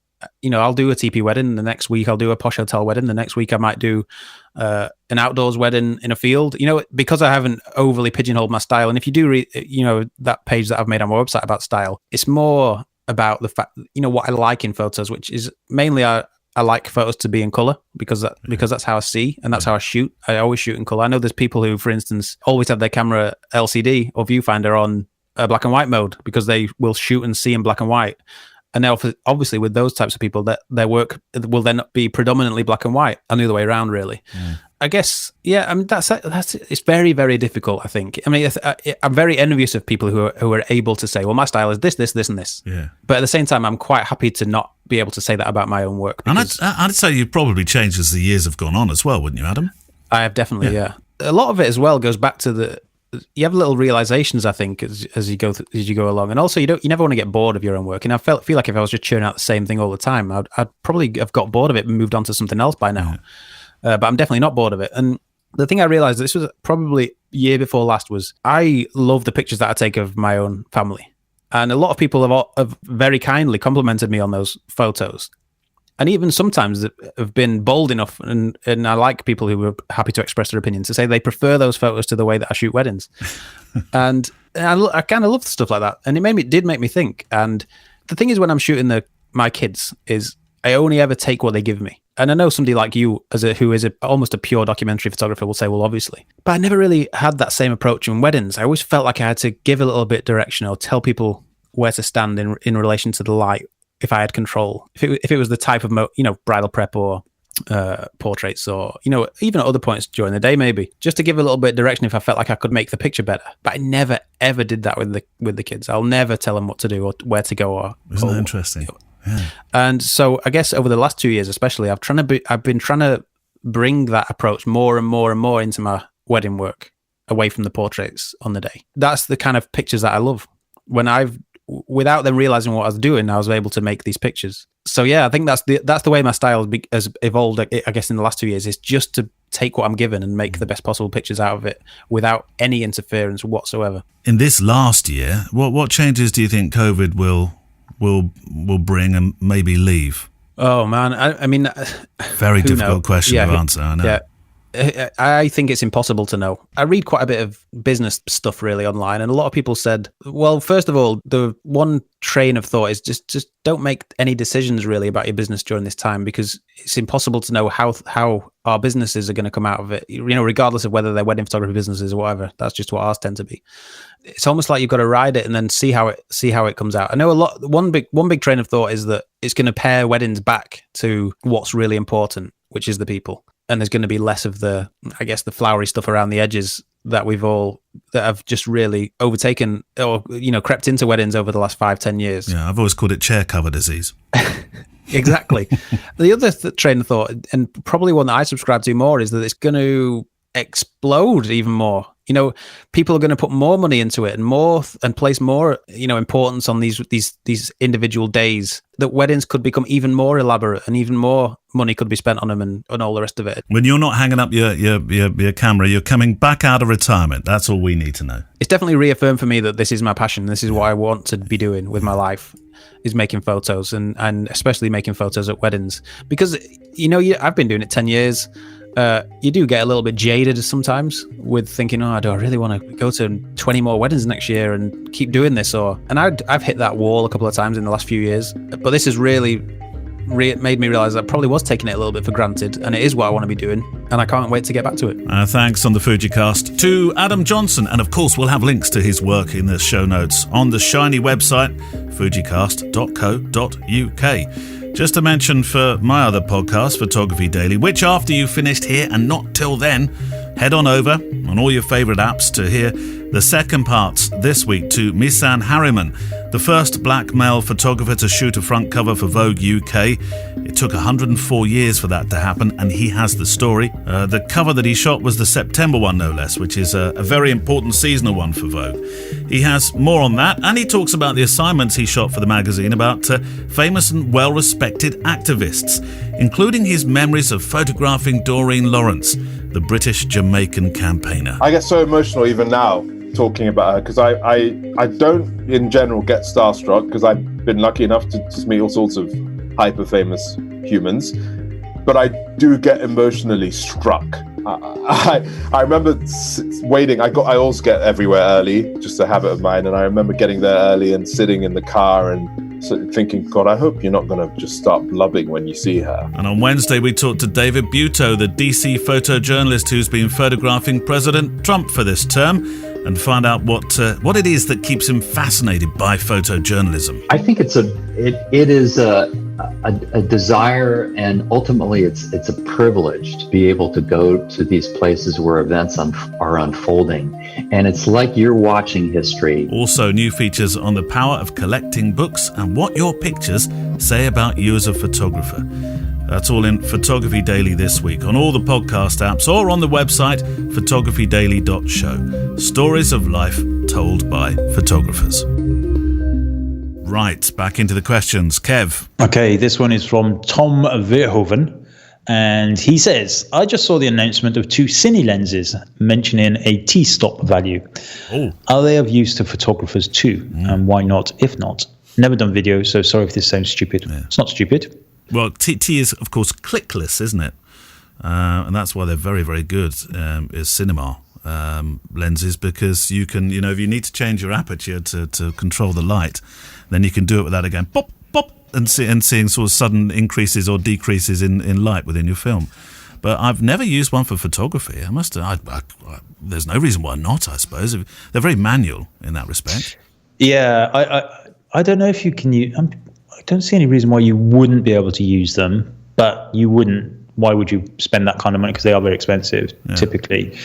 I'll do a teepee wedding. The next week I'll do a posh hotel wedding. The next week I might do an outdoors wedding in a field. Because I haven't overly pigeonholed my style. And if you do read, that page that I've made on my website about style, it's more about the fact, what I like in photos, which is mainly I like photos to be in color because that's how I see and that's how I shoot. I always shoot in color. I know there's people who, for instance, always have their camera LCD or viewfinder on black and white mode because they will shoot and see in black and white. And now, obviously, with those types of people, that their work will then be predominantly black and white, and the other way around, really. I guess, that's it's very, very difficult. I think. I mean, I'm very envious of people who are able to say, "Well, my style is this, this, this, and this." Yeah. But at the same time, I'm quite happy to not be able to say that about my own work. And I'd say you've probably changed as the years have gone on as well, wouldn't you, Adam? I have definitely, yeah. A lot of it as well goes back to you have little realizations, I think, as you go along, and also you never want to get bored of your own work. And I feel like if I was just churning out the same thing all the time, I'd probably have got bored of it and moved on to something else by now. But I'm definitely not bored of it. And the thing I realized, this was probably year before last, was I love the pictures that I take of my own family, and a lot of people have very kindly complimented me on those photos. And even sometimes have been bold enough, and I like people who are happy to express their opinions, to say they prefer those photos to the way that I shoot weddings. And I kind of love stuff like that. And it did make me think. And the thing is, when I'm shooting my kids, is I only ever take what they give me. And I know somebody like you, who is almost a pure documentary photographer, will say, well, obviously. But I never really had that same approach in weddings. I always felt like I had to give a little bit direction or tell people where to stand in relation to the light. If I had control, if it was the type of bridal prep or portraits, or even at other points during the day, maybe just to give a little bit of direction if I felt like I could make the picture better. But I never ever did that with the kids. I'll never tell them what to do or where to go. Isn't that interesting? Yeah. And so I guess over the last 2 years, especially, I've been trying to bring that approach more and more and more into my wedding work, away from the portraits on the day. That's the kind of pictures that I love. Without them realizing what I was doing, I was able to make these pictures. So yeah, I think that's the way my style has evolved, I guess, in the last 2 years, is just to take what I'm given and make the best possible pictures out of it without any interference whatsoever. In this last year, what changes do you think COVID will bring and maybe leave? Oh man, I mean, very difficult question to answer. I know. Yeah. I think it's impossible to know. I read quite a bit of business stuff really online, and a lot of people said, well, first of all, the one train of thought is just don't make any decisions really about your business during this time, because it's impossible to know how our businesses are going to come out of it, regardless of whether they're wedding photography businesses or whatever. That's just what ours tend to be. It's almost like you've got to ride it and then see how it comes out. I know one big train of thought is that it's going to pare weddings back to what's really important, which is the people. And there's going to be less of the, I guess, the flowery stuff around the edges that have just really overtaken or, crept into weddings over the last 5-10 years. Yeah, I've always called it chair cover disease. Exactly. The other train of thought, and probably one that I subscribe to more, is that it's going to explode even more. People are going to put more money into it and place more, importance on these individual days, that weddings could become even more elaborate and even more money could be spent on them and all the rest of it. When you're not hanging up your camera, you're coming back out of retirement. That's all we need to know. It's definitely reaffirmed for me that this is my passion. This is what I want to be doing with my life, is making photos and especially making photos at weddings. Because, I've been doing it 10 years. You do get a little bit jaded sometimes with thinking, do I really want to go to 20 more weddings next year and keep doing this? And I've hit that wall a couple of times in the last few years. But this has really made me realize that I probably was taking it a little bit for granted, and it is what I want to be doing, and I can't wait to get back to it. Thanks on the FujiCast to Adam Johnson, and of course we'll have links to his work in the show notes on the shiny website fujicast.co.uk. Just to mention for my other podcast, Photography Daily, which after you finished here and not till then, head on over on all your favourite apps to hear the second parts this week to Misan Harriman, the first black male photographer to shoot a front cover for Vogue UK. It took 104 years for that to happen, and he has the story. The cover that he shot was the September one, no less, which is a very important seasonal one for Vogue. He has more on that, and he talks about the assignments he shot for the magazine about famous and well-respected activists, including his memories of photographing Doreen Lawrence, the British-Jamaican campaigner. I get so emotional even now talking about her, because I don't in general get starstruck, because I've been lucky enough to just meet all sorts of hyper famous humans, but I do get emotionally struck. I remember waiting. I always get everywhere early, just a habit of mine, and I remember getting there early and sitting in the car and thinking, God, I hope you're not going to just start blubbing when you see her. And on Wednesday, we talked to David Butow, the DC photojournalist who's been photographing President Trump for this term, and find out what it is that keeps him fascinated by photojournalism. I think it is a desire, and ultimately it's a privilege to be able to go to these places where events are unfolding, and it's like you're watching history. Also, new features on the power of collecting books and what your pictures say about you as a photographer. That's all in Photography Daily this week on all the podcast apps or on the website photographydaily.show. Stories of life told by photographers. Right, back into the questions. Kev. Okay, this one is from Tom Verhoeven. And he says, I just saw the announcement of 2 cine lenses mentioning a T-stop value. Oh. Are they of use to photographers too? And why not, if not? Never done video, so sorry if this sounds stupid. Yeah. It's not stupid. Well, T is, of course, clickless, isn't it? And that's why they're very, very good as cinema lenses, because you can, if you need to change your aperture to control the light, then you can do it without it going pop, pop, and seeing sort of sudden increases or decreases in light within your film. But I've never used one for photography. There's no reason why not, I suppose. They're very manual in that respect. Yeah, I don't know if you can use... I don't see any reason why you wouldn't be able to use them, but you wouldn't. Why would you spend that kind of money? Because they are very expensive, typically.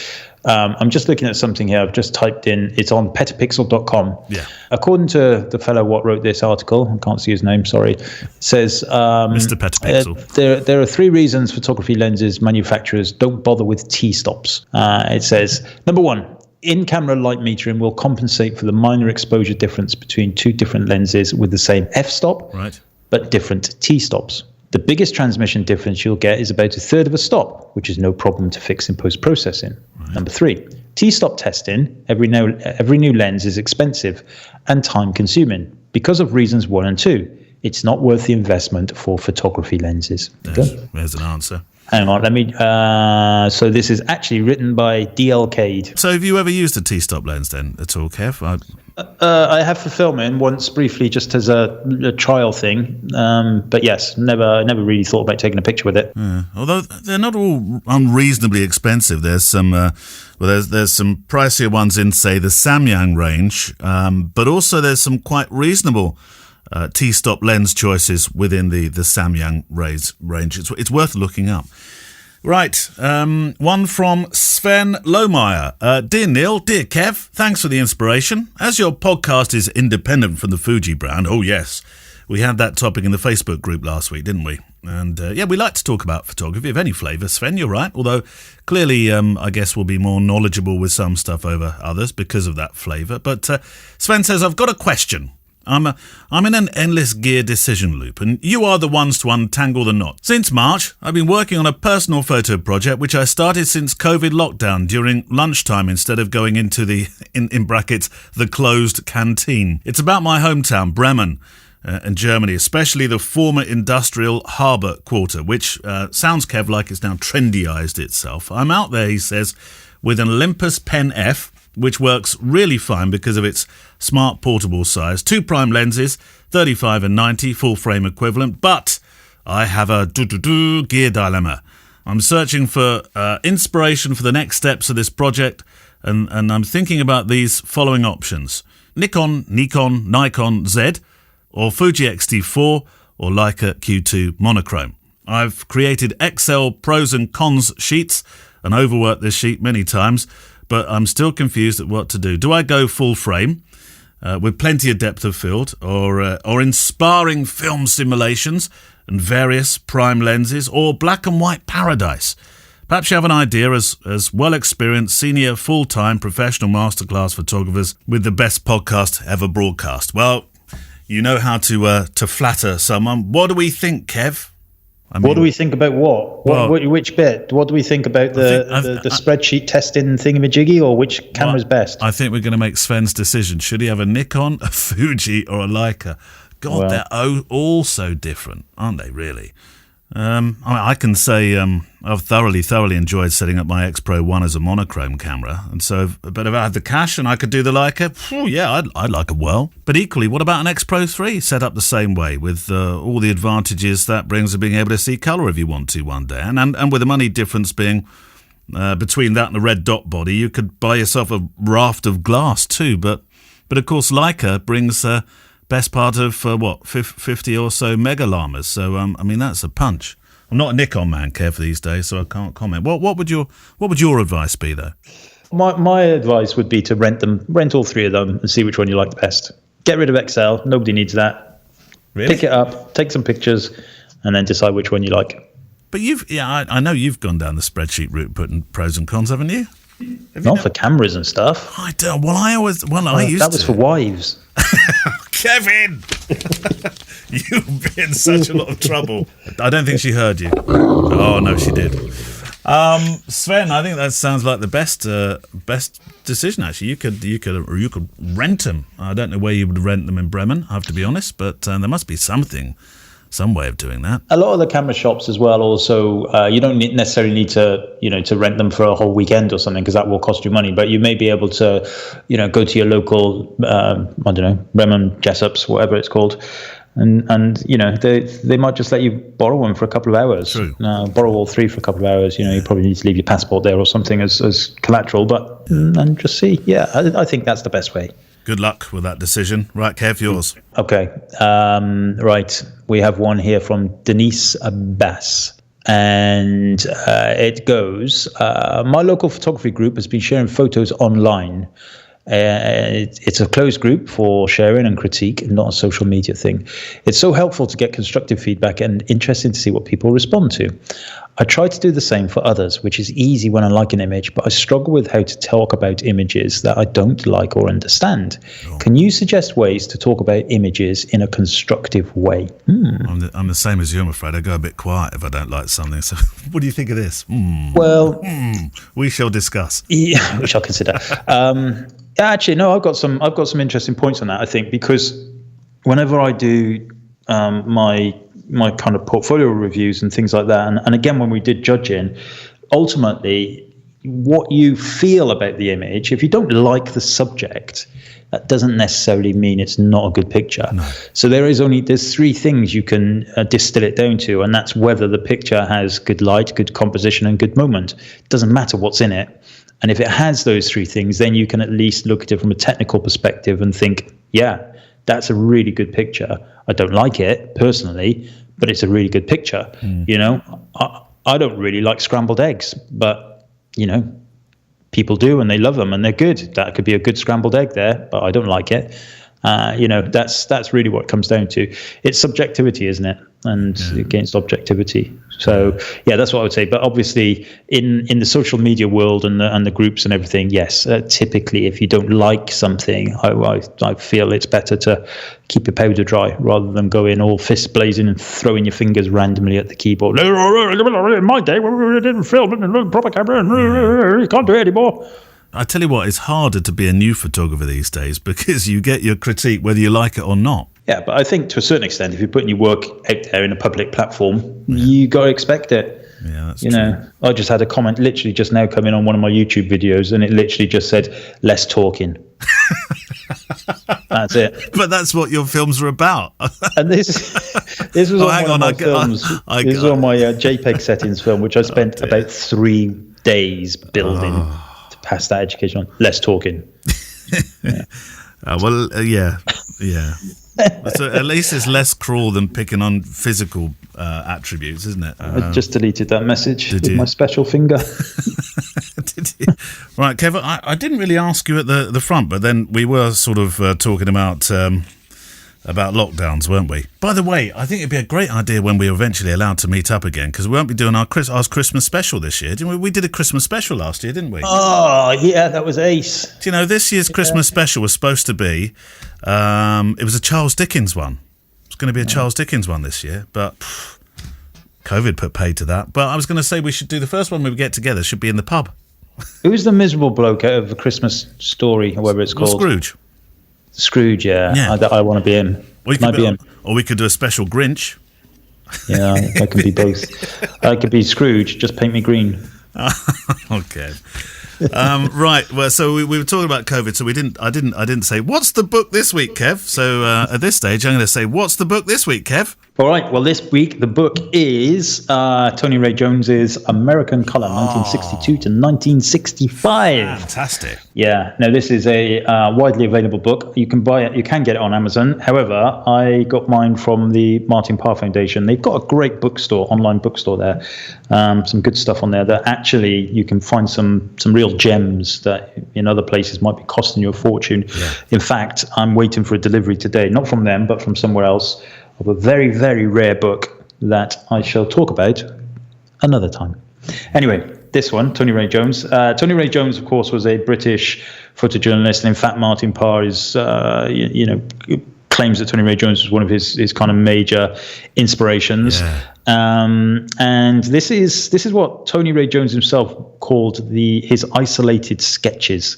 I'm just looking at something here. I've just typed in, it's on petapixel.com. Yeah. According to the fellow what wrote this article, I can't see his name, sorry, it says... Mr. Petapixel. There are 3 reasons photography lenses manufacturers don't bother with T-stops. It says, number 1, in-camera light metering will compensate for the minor exposure difference between 2 different lenses with the same f-stop, but different T-stops. The biggest transmission difference you'll get is about 1/3 of a stop, which is no problem to fix in post-processing. Right. Number 3, T-stop testing every new lens is expensive and time-consuming because of reasons 1 and 2. It's not worth the investment for photography lenses. There's an answer. Hang on, let me... so this is actually written by D.L. Cade. So have you ever used a T-stop lens then at all, Kev? I have for filming once briefly, just as a trial thing. But yes, never really thought about taking a picture with it. Yeah. Although they're not all unreasonably expensive. There's some there's some pricier ones in, say, the Samyang range, but also there's some quite reasonable T-stop lens choices within the Samyang range. It's worth looking up. Right, one from Sven Lohmeyer. Dear Neil, dear Kev, thanks for the inspiration. As your podcast is independent from the Fuji brand, oh yes, we had that topic in the Facebook group last week, didn't we? And we like to talk about photography of any flavour. Sven, you're right, although clearly I guess we'll be more knowledgeable with some stuff over others because of that flavour. But Sven says, I've got a question. I'm in an endless gear decision loop, and you are the ones to untangle the knot. Since March, I've been working on a personal photo project which I started since COVID lockdown during lunchtime instead of going into the, in brackets, the closed canteen. It's about my hometown, Bremen, in Germany, especially the former industrial harbour quarter, which sounds, Kev, like it's now trendyised itself. I'm out there, he says, with an Olympus Pen F, which works really fine because of its smart portable size, 2 prime lenses, 35 and 90, full frame equivalent, but I have a gear dilemma. I'm searching for inspiration for the next steps of this project, and I'm thinking about these following options. Nikon Z, or Fuji X-T4, or Leica Q2 monochrome. I've created Excel pros and cons sheets and overworked this sheet many times, but I'm still confused at what to do. Do I go full frame with plenty of depth of field, or inspiring film simulations and various prime lenses, or black and white paradise? Perhaps you have an idea as well-experienced, senior, full-time professional masterclass photographers with the best podcast ever broadcast. Well, you know how to flatter someone. What do we think, Kev? What do we think about what? Which bit? What do we think about the spreadsheet testing thingamajiggy, or which camera's best? I think we're going to make Sven's decision. Should he have a Nikon, a Fuji, or a Leica? God, they're all so different, aren't they, really? I can say I've thoroughly enjoyed setting up my X Pro 1 as a monochrome camera, and so but if I had the cash and I could do the Leica, I'd like it well. But equally, what about an X Pro 3 set up the same way with all the advantages that brings of being able to see colour if you want to one day, and with the money difference being between that and the red dot body, you could buy yourself a raft of glass too. But of course, Leica brings best part of 50 or so mega llamas. So that's a punch. I'm not a Nikon man, Kev, these days, so I can't comment. What would your advice be though? My advice would be to rent all 3 of them, and see which one you like the best. Get rid of XL. Nobody needs that. Really? Pick it up, take some pictures, and then decide which one you like. But I know you've gone down the spreadsheet route, putting pros and cons, haven't you? Not for cameras and stuff. I don't. I used to. That was for wives. Kevin, you've been in such a lot of trouble. I don't think she heard you. Oh no, she did. Sven, I think that sounds like the best decision. Actually, you could rent them. I don't know where you would rent them in Bremen, I have to be honest, but there must be some way of doing that. A lot of the camera shops as well also, you don't necessarily need to rent them for a whole weekend or something, because that will cost you money, but you may be able to go to your local Bremen Jessups, whatever it's called, and they might just let you borrow them for a couple of hours. True. Borrow all 3 for a couple of hours. You probably need to leave your passport there or something as collateral, but and just see. I think that's the best way. Good luck with that decision. Right, Kev, yours. Okay. Right. We have one here from Denise Abbas. And it goes, my local photography group has been sharing photos online. It's a closed group for sharing and critique, not a social media thing. It's so helpful to get constructive feedback and interesting to see what people respond to. I try to do the same for others, which is easy when I like an image, but I struggle with how to talk about images that I don't like or understand. Oh. Can you suggest ways to talk about images in a constructive way? I'm the same as you, I'm afraid. I go a bit quiet if I don't like something. So what do you think of this? Well, we shall discuss. Yeah, we shall consider. Actually, no, I've got some interesting points on that, I think, because whenever I do my kind of portfolio reviews and things like that, and again, when we did judging, ultimately, what you feel about the image, if you don't like the subject, that doesn't necessarily mean it's not a good picture. No. So there's 3 things you can distill it down to, and that's whether the picture has good light, good composition, and good moment. It doesn't matter what's in it. And if it has those 3 things, then you can at least look at it from a technical perspective and think, yeah, that's a really good picture. I don't like it personally, but it's a really good picture. You know, I don't really like scrambled eggs, but, you know, people do, and they love them, and they're good. That could be a good scrambled egg there, but I don't like it. You know, that's really what it comes down to. It's subjectivity, isn't it? And against objectivity. So yeah, that's what I would say. But obviously, in the social media world and the groups and everything, yes, typically if you don't like something, I feel it's better to keep your powder dry rather than go in all fists blazing and throwing your fingers randomly at the keyboard. In my day, we didn't film it in proper camera, you can't do it anymore. I tell you what, it's harder to be a new photographer these days because you get your critique whether you like it or not. Yeah, but I think to a certain extent, if you're putting your work out there in a public platform, you got to expect it. Yeah, that's you true. know, I just had a comment literally just now come in on one of my YouTube videos, and it literally just said, less talking. That's it. But that's what your films are about. And this was on one of my films. This was on my JPEG settings film, which I spent about 3 days building to pass that education on. Less talking. Yeah. So at least it's less cruel than picking on physical attributes, isn't it? I just deleted that message with you? my special finger. Did you? Right, Kevin, I didn't really ask you at the front, but then we were sort of talking about lockdowns, weren't we? By the way, I think it'd be a great idea when we're eventually allowed to meet up again, because we won't be doing our Christmas special this year. Didn't we? We did a Christmas special last year, didn't we? Oh, yeah, that was ace. Do you know, this year's Christmas special was supposed to be, it was a Charles Dickens one. It's going to be a Charles Dickens one this year, but COVID put paid to that. But I was going to say we should do the first one when we get together, should be in the pub. Who's the miserable bloke out of The Christmas Story, whoever it's called? Scrooge. Scrooge, yeah. I want to be in. Or we could do a special Grinch. Yeah, I can be both. I could be Scrooge, just paint me green. Okay. Right. Well, so we were talking about COVID, so I didn't say what's the book this week, Kev. So at this stage, I'm going to say what's the book this week, Kev. All right. Well, this week the book is Tony Ray Jones's American Color, 1962 to 1965. Fantastic. Yeah. Now this is a widely available book. You can buy it. You can get it on Amazon. However, I got mine from the Martin Parr Foundation. They've got a great bookstore, online bookstore there. Some good stuff on there that actually you can find some real gems that in other places might be costing you a fortune. Yeah. In fact, I'm waiting for a delivery today, not from them, but from somewhere else, of a very, very rare book that I shall talk about another time. Anyway, this one, Tony Ray Jones. Tony Ray Jones, of course, was a British photojournalist, and in fact, Martin Parr is, claims that Tony Ray Jones was one of his kind of major inspirations. Yeah. And this is what Tony Ray Jones himself called his isolated sketches.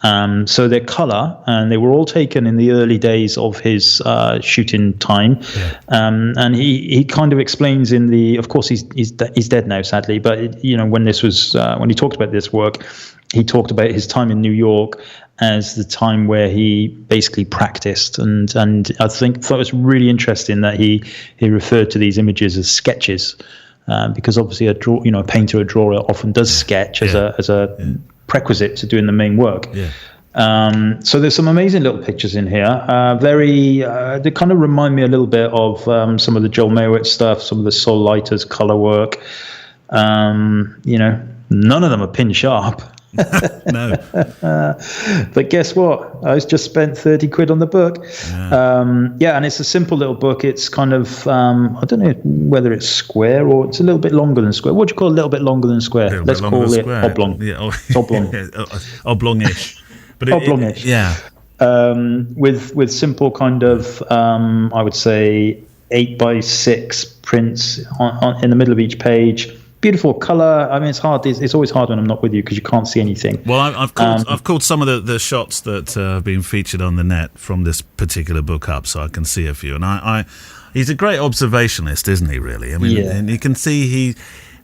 So they're color, and they were all taken in the early days of his shooting time. Yeah. And he kind of explains of course he's dead now, sadly, but when he talked about this work, he talked about his time in New York as the time where he basically practiced, and I thought it was really interesting that he referred to these images as sketches, because obviously a painter, a drawer often does sketch as a prerequisite to doing the main work. Yeah. So there's some amazing little pictures in here. They kind of remind me a little bit of some of the Joel Meyerowitz stuff, some of the Sol Leiter's color work. None of them are pin sharp. No. But guess what? I just spent 30 quid on the book. Yeah. And it's a simple little book. It's kind of, I don't know whether it's square or it's a little bit longer than square. What do you call a little bit longer than square? Let's call it oblong. Yeah, it's oblong. Oblongish. But oblongish. Yeah. With simple kind of, I would say 8x6 prints in the middle of each page. Beautiful color. I mean, it's hard. It's always hard when I'm not with you because you can't see anything. Well, I've called some of the shots that have been featured on the net from this particular book up, so I can see a few. And he's a great observationist, isn't he? Really. I mean, and you can see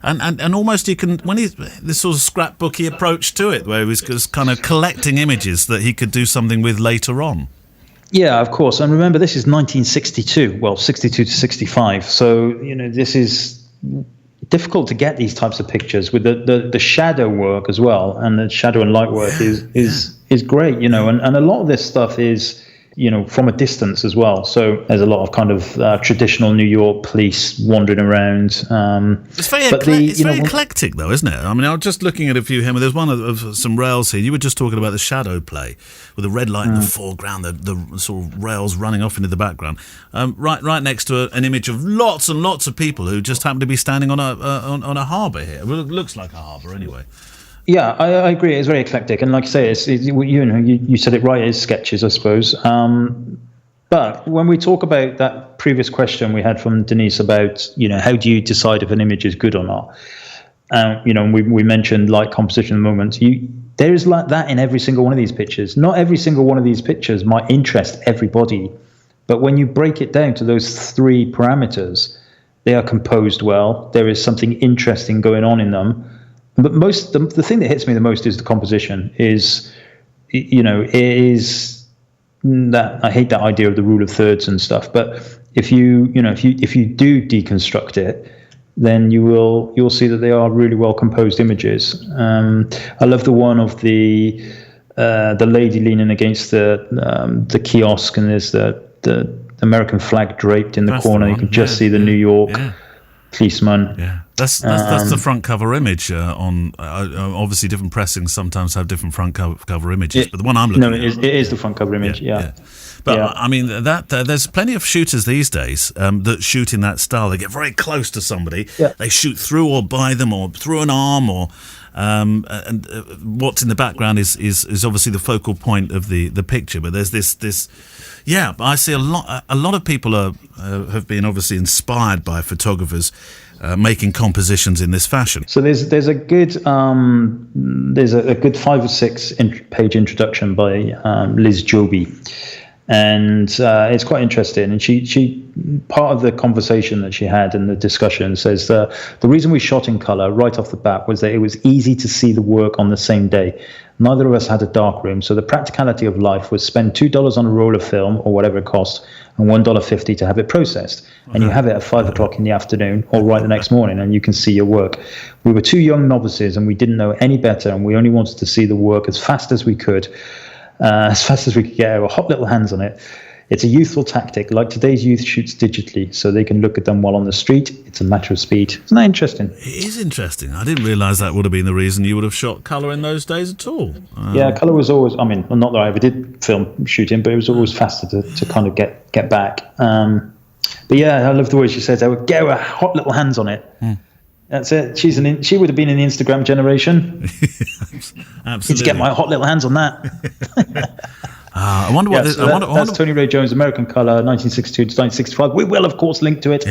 and almost you can when he's this sort of scrapbooky approach to it, where he was just kind of collecting images that he could do something with later on. Yeah, of course. And remember, this is 1962. Well, 62 to 65. So this is difficult to get these types of pictures with the shadow work as well, and the shadow and light work is great, and a lot of this stuff is from a distance as well. So there's a lot of kind of traditional New York police wandering around. It's very eclectic, though, isn't it? I mean, I was just looking at a few here. There's one of some rails here. You were just talking about the shadow play with the red light in the foreground, the sort of rails running off into the background. Right next to an image of lots and lots of people who just happen to be standing on a harbour here. Well, it looks like a harbour anyway. Yeah, I agree. It's very eclectic, and like I say, you said it right. It's sketches, I suppose. But when we talk about that previous question we had from Denise about how do you decide if an image is good or not? We mentioned light composition at the moment. There is like that in every single one of these pictures. Not every single one of these pictures might interest everybody, but when you break it down to those 3 parameters, they are composed well. There is something interesting going on in them. But the thing that hits me the most is the composition. Is that I hate that idea of the rule of thirds and stuff. But if you do deconstruct it, then you'll see that they are really well composed images. I love the one of the lady leaning against the kiosk, and there's the American flag draped in the corner. You can just see the New York policeman. Yeah. That's the front cover image on obviously different pressings sometimes have different front cover images, but the one I'm looking at... it is the front cover image, yeah. But I mean, there's plenty of shooters these days that shoot in that style. They get very close to somebody, they shoot through or by them or through an arm, or and what's in the background is obviously the focal point of the picture. But there's this I see a lot of people have been obviously inspired by photographers making compositions in this fashion. So there's a good 5 or 6 page introduction by Liz Joby, and it's quite interesting. And she part of the conversation that she had in the discussion says the reason we shot in color right off the bat was that it was easy to see the work on the same day. Neither of us had a dark room, so the practicality of life was spend $2 on a roll of film or whatever it cost, and $1.50 to have it processed. And you have it at 5 o'clock in the afternoon or right the next morning, and you can see your work. We were 2 young novices, and we didn't know any better, and we only wanted to see the work as fast as we could get our hot little hands on it. It's a youthful tactic, like today's youth shoots digitally, so they can look at them while on the street. It's a matter of speed. Isn't that interesting? It is interesting. I didn't realise that would have been the reason you would have shot colour in those days at all. Colour was always, not that I ever did film shooting, but it was always faster to kind of get back. But yeah, I love the way she says, I would get her hot little hands on it. That's it. She would have been in the Instagram generation. Absolutely. Need to get my hot little hands on that. I wonder what that's Tony Ray Jones, American Color, 1962 to 1965. We will, of course, link to it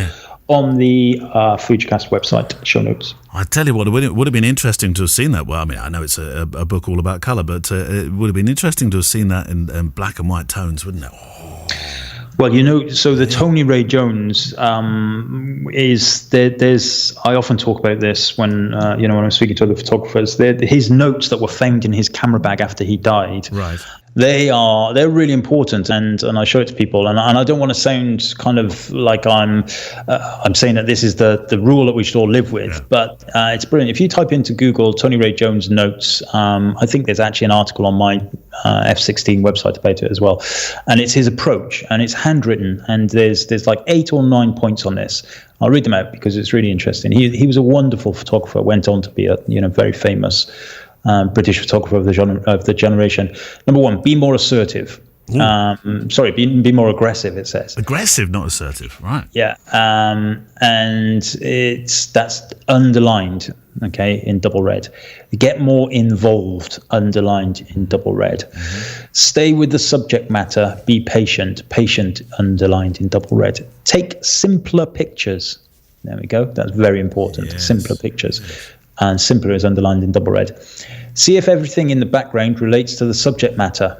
on the FujiCast website show notes. I tell you what, it would have been interesting to have seen that. Well, I mean, I know it's a book all about colour, but it would have been interesting to have seen that in black and white tones, wouldn't it? Well, so the Tony Ray Jones there's. I often talk about this when when I'm speaking to other photographers. His notes that were found in his camera bag after he died. Right. They're really important, and I show it to people, and I don't want to sound kind of like I'm saying that this is the rule that we should all live with, but it's brilliant. If you type into Google Tony Ray Jones notes, I think there's actually an article on my F16 website about it as well, and it's his approach, and it's handwritten, and there's like 8 or 9 points on this. I'll read them out because it's really interesting. He was a wonderful photographer, went on to be a very famous British photographer of the generation. Number 1, be more assertive. Be more aggressive, it says. Aggressive, not assertive, right. Yeah, and that's underlined, in double red. Get more involved, underlined in double red. Mm-hmm. Stay with the subject matter, be patient, underlined in double red. Take simpler pictures. There we go, that's very important, simpler pictures. Yes. And simpler is underlined in double red. See if everything in the background relates to the subject matter.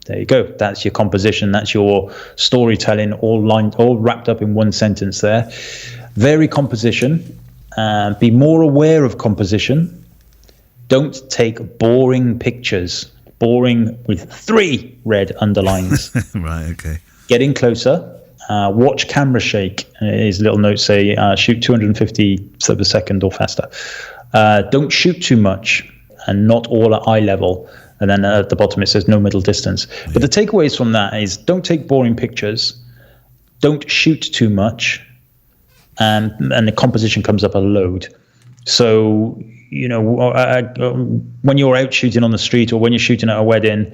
There you go. That's your composition. That's your storytelling, all wrapped up in one sentence there. Vary composition. Be more aware of composition. Don't take boring pictures. Boring with 3 red underlines. Right, okay. Getting closer. Watch camera shake. His little notes say shoot 250 per second or faster. Don't shoot too much and not all at eye level. And then at the bottom it says no middle distance. But the takeaways from that is don't take boring pictures, don't shoot too much, and the composition comes up a load. So, you know, when you're out shooting on the street or when you're shooting at a wedding,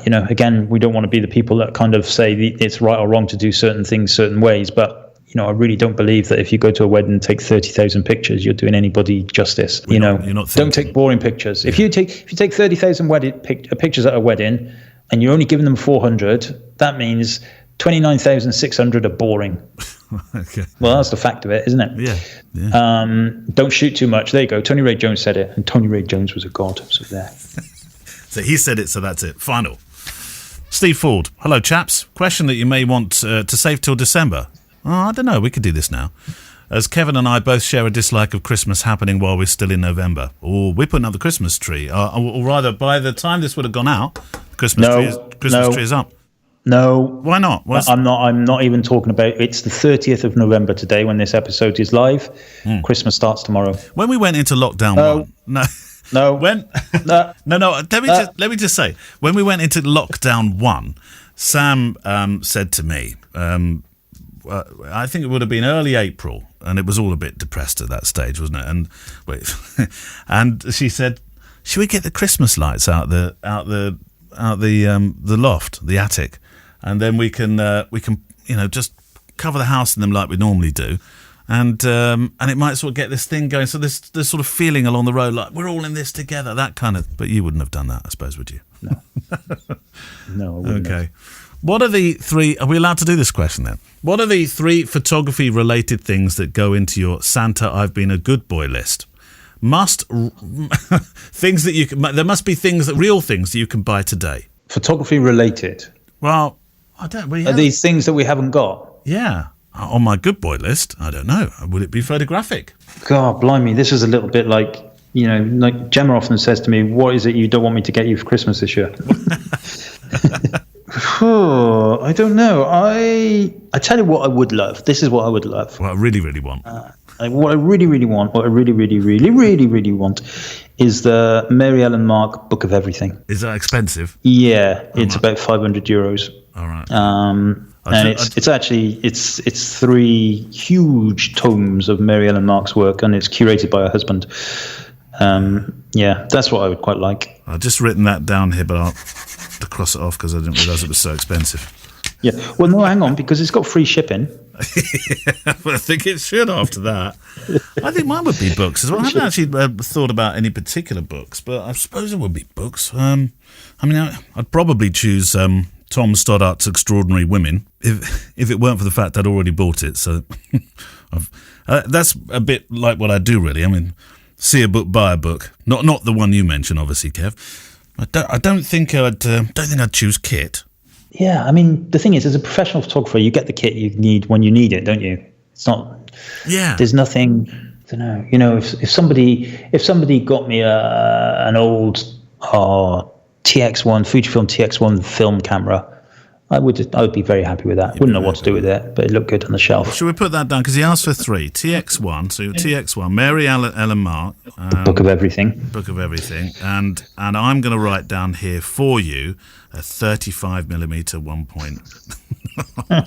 you know, again, we don't want to be the people that kind of say it's right or wrong to do certain things certain ways, but you know, I really don't believe that if you go to a wedding and take 30,000 pictures, you're doing anybody justice. You're not don't take boring pictures. Yeah. If you take 30,000 pictures at a wedding and you're only giving them 400, that means 29,600 are boring. Okay. Well, that's the fact of it, isn't it? Yeah. Don't shoot too much. There you go. Tony Ray Jones said it, and Tony Ray Jones was a god. So there. So he said it, so that's it. Final. Steve Ford. Hello, chaps. Question that you may want to save till December. Oh, I don't know. We could do this now. As Kevin and I both share a dislike of Christmas happening while we're still in November. Or we're putting up the Christmas tree. Or rather, by the time this would have gone out, the Christmas tree is up. No. Why not? I'm not even talking about. It's the 30th of November today when this episode is live. Christmas starts tomorrow. When we went into lockdown one. No. When? No. No. Let me just say. When we went into lockdown 1, Sam said to me, I think it would have been early April, and it was all a bit depressed at that stage, wasn't it? And she said, "Should we get the Christmas lights out the loft, the attic, and then we can just cover the house in them like we normally do, and it might sort of get this thing going. So this sort of feeling along the road, like we're all in this together, that kind of. But you wouldn't have done that, I suppose, would you? No. No, I wouldn't. Okay. What are the 3... Are we allowed to do this question then? What are the 3 photography-related things that go into your Santa I've been a good boy list? Things that you can... There must be real things that you can buy today. Photography-related? Well, I don't... Are these things that we haven't got? Yeah. On my good boy list, I don't know. Would it be photographic? God, blimey, this is a little bit like... You know, like Gemma often says to me, what is it you don't want me to get you for Christmas this year? Oh, I don't know. I tell you what I would love. This is what I would love. What I really, really want. What I really, really want want is the Mary Ellen Mark Book of Everything. Is that expensive? Yeah, it's about €500. All right. And it's 3 huge tomes of Mary Ellen Mark's work, and it's curated by her husband. Yeah, that's what I would quite like. I've just written that down here, but I'll cross it off because I didn't realise it was so expensive. Yeah, well, no, hang on, because it's got free shipping. Yeah, well, I think it should after that. I think mine would be books as well. I haven't actually thought about any particular books, but I suppose it would be books. I mean, I'd probably choose Tom Stoddart's Extraordinary Women if it weren't for the fact I'd already bought it. So that's a bit like what I do, really. I mean, see a book, buy a book. Not the one you mentioned, obviously, Kev. I don't think I'd choose kit. Yeah, I mean, the thing is, as a professional photographer, you get the kit you need when you need it, don't you? It's not. Yeah. There's nothing. I don't know. You know, if somebody got me an old TX1 Fujifilm TX1 film camera, I would be very happy with that. Wouldn't know what to do with it, but it looked good on the shelf. Should we put that down? Because he asked for 3. TX1, so TX1, Mary Ellen Mark. The Book of Everything. Book of Everything. And I'm going to write down here for you a 35mm 1.0. Yeah,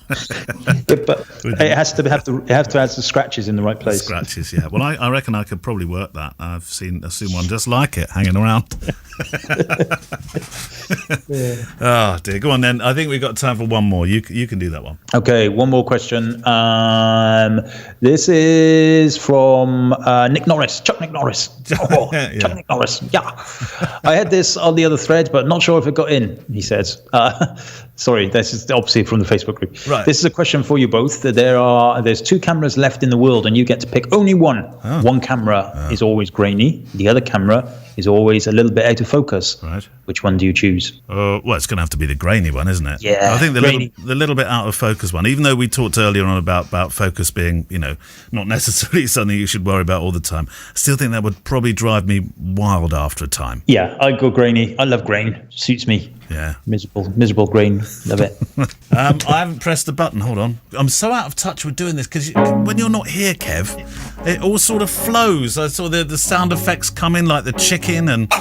but it has to have the scratches in the right place. Scratches, yeah. Well, I reckon I could probably work that. I've seen one just like it hanging around. Yeah. Oh dear, go on then. I think we've got time for one more. You can do that one. Okay, one more question. This is from Nick Norris, Chuck Nick Norris. Oh, yeah. Chuck Nick Norris. Yeah, I had this on the other thread, but not sure if it got in. He says. Sorry, this is obviously from the Facebook group. Right. This is a question for you both. There's 2 cameras left in the world, and you get to pick only one. Oh. One camera is always grainy. The other camera is always a little bit out of focus. Right. Which one do you choose? Well, it's going to have to be the grainy one, isn't it? Yeah. I think the little bit out of focus one. Even though we talked earlier on about focus being, not necessarily something you should worry about all the time, I still think that would probably drive me wild after a time. Yeah, I'd go grainy. I love grain. Suits me. Yeah. Miserable grain. Love it. I haven't pressed the button. Hold on. I'm so out of touch with doing this because when you're not here, Kev, it all sort of flows. I saw the sound effects come in like the chicken and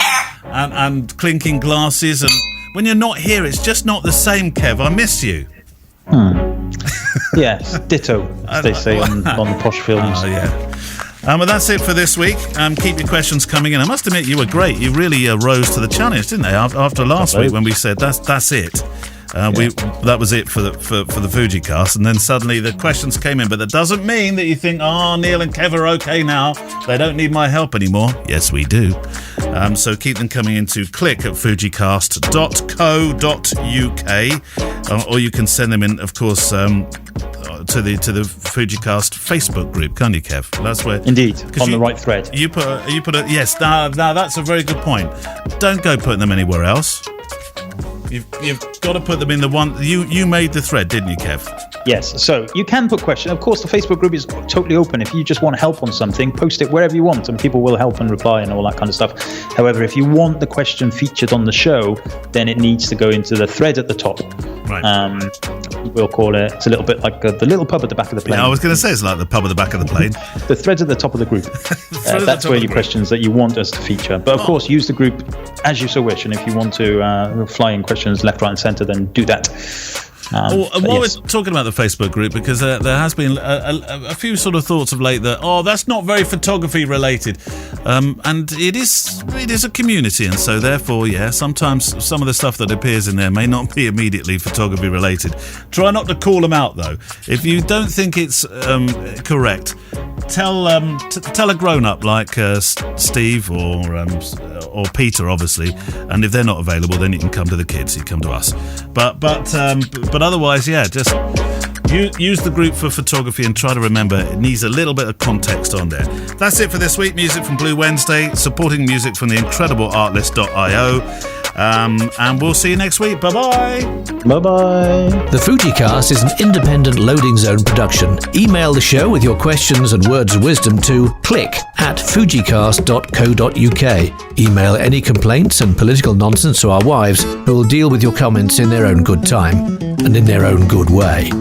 and clinking glasses. And when you're not here, it's just not the same, Kev. I miss you. Yes, ditto, as they say on the posh films. Oh, yeah. Well, that's it for this week. Keep your questions coming in. I must admit, you were great. You really rose to the challenge, didn't they? After last week when we said that's it. That was it for the FujiCast, and then suddenly the questions came in. But that doesn't mean that you think, Neil and Kev are okay now. They don't need my help anymore. Yes, we do. So keep them coming in to click@fujicast.co.uk, or you can send them in, of course, to the FujiCast Facebook group, can't you, Kev? That's where indeed on the right thread. You put a yes. Now that's a very good point. Don't go putting them anywhere else. You've got to put them in the one you made the thread, didn't you, Kev? Yes, so you can put questions. Of course, the Facebook group is totally open. If you just want help on something, post it wherever you want, and people will help and reply and all that kind of stuff. However, if you want the question featured on the show, then it needs to go into the thread at the top. Right. We'll call it. It's a little bit like the little pub at the back of the plane. Yeah, I was going to say it's like the pub at the back of the plane. The thread's at the top of the group. That's where your questions that you want us to feature. But of course, use the group as you so wish. And if you want to fly in questions left, right, and centre, then do that. While we're talking about the Facebook group, because there has been a few sort of thoughts of late that that's not very photography related, and it is a community, and so therefore sometimes some of the stuff that appears in there may not be immediately photography related. Try not to call them out though. If you don't think it's correct, tell a grown-up like Steve or Peter, obviously, and if they're not available, then you can come to the kids. You come to us, but otherwise, just use the group for photography and try to remember it needs a little bit of context on there. That's it for this week. Music from Blue Wednesday, supporting music from the incredible artlist.io. And we'll see you next week. Bye-bye. Bye-bye. The FujiCast is an independent loading zone production. Email the show with your questions and words of wisdom to click@fujicast.co.uk. Email any complaints and political nonsense to our wives, who will deal with your comments in their own good time and in their own good way.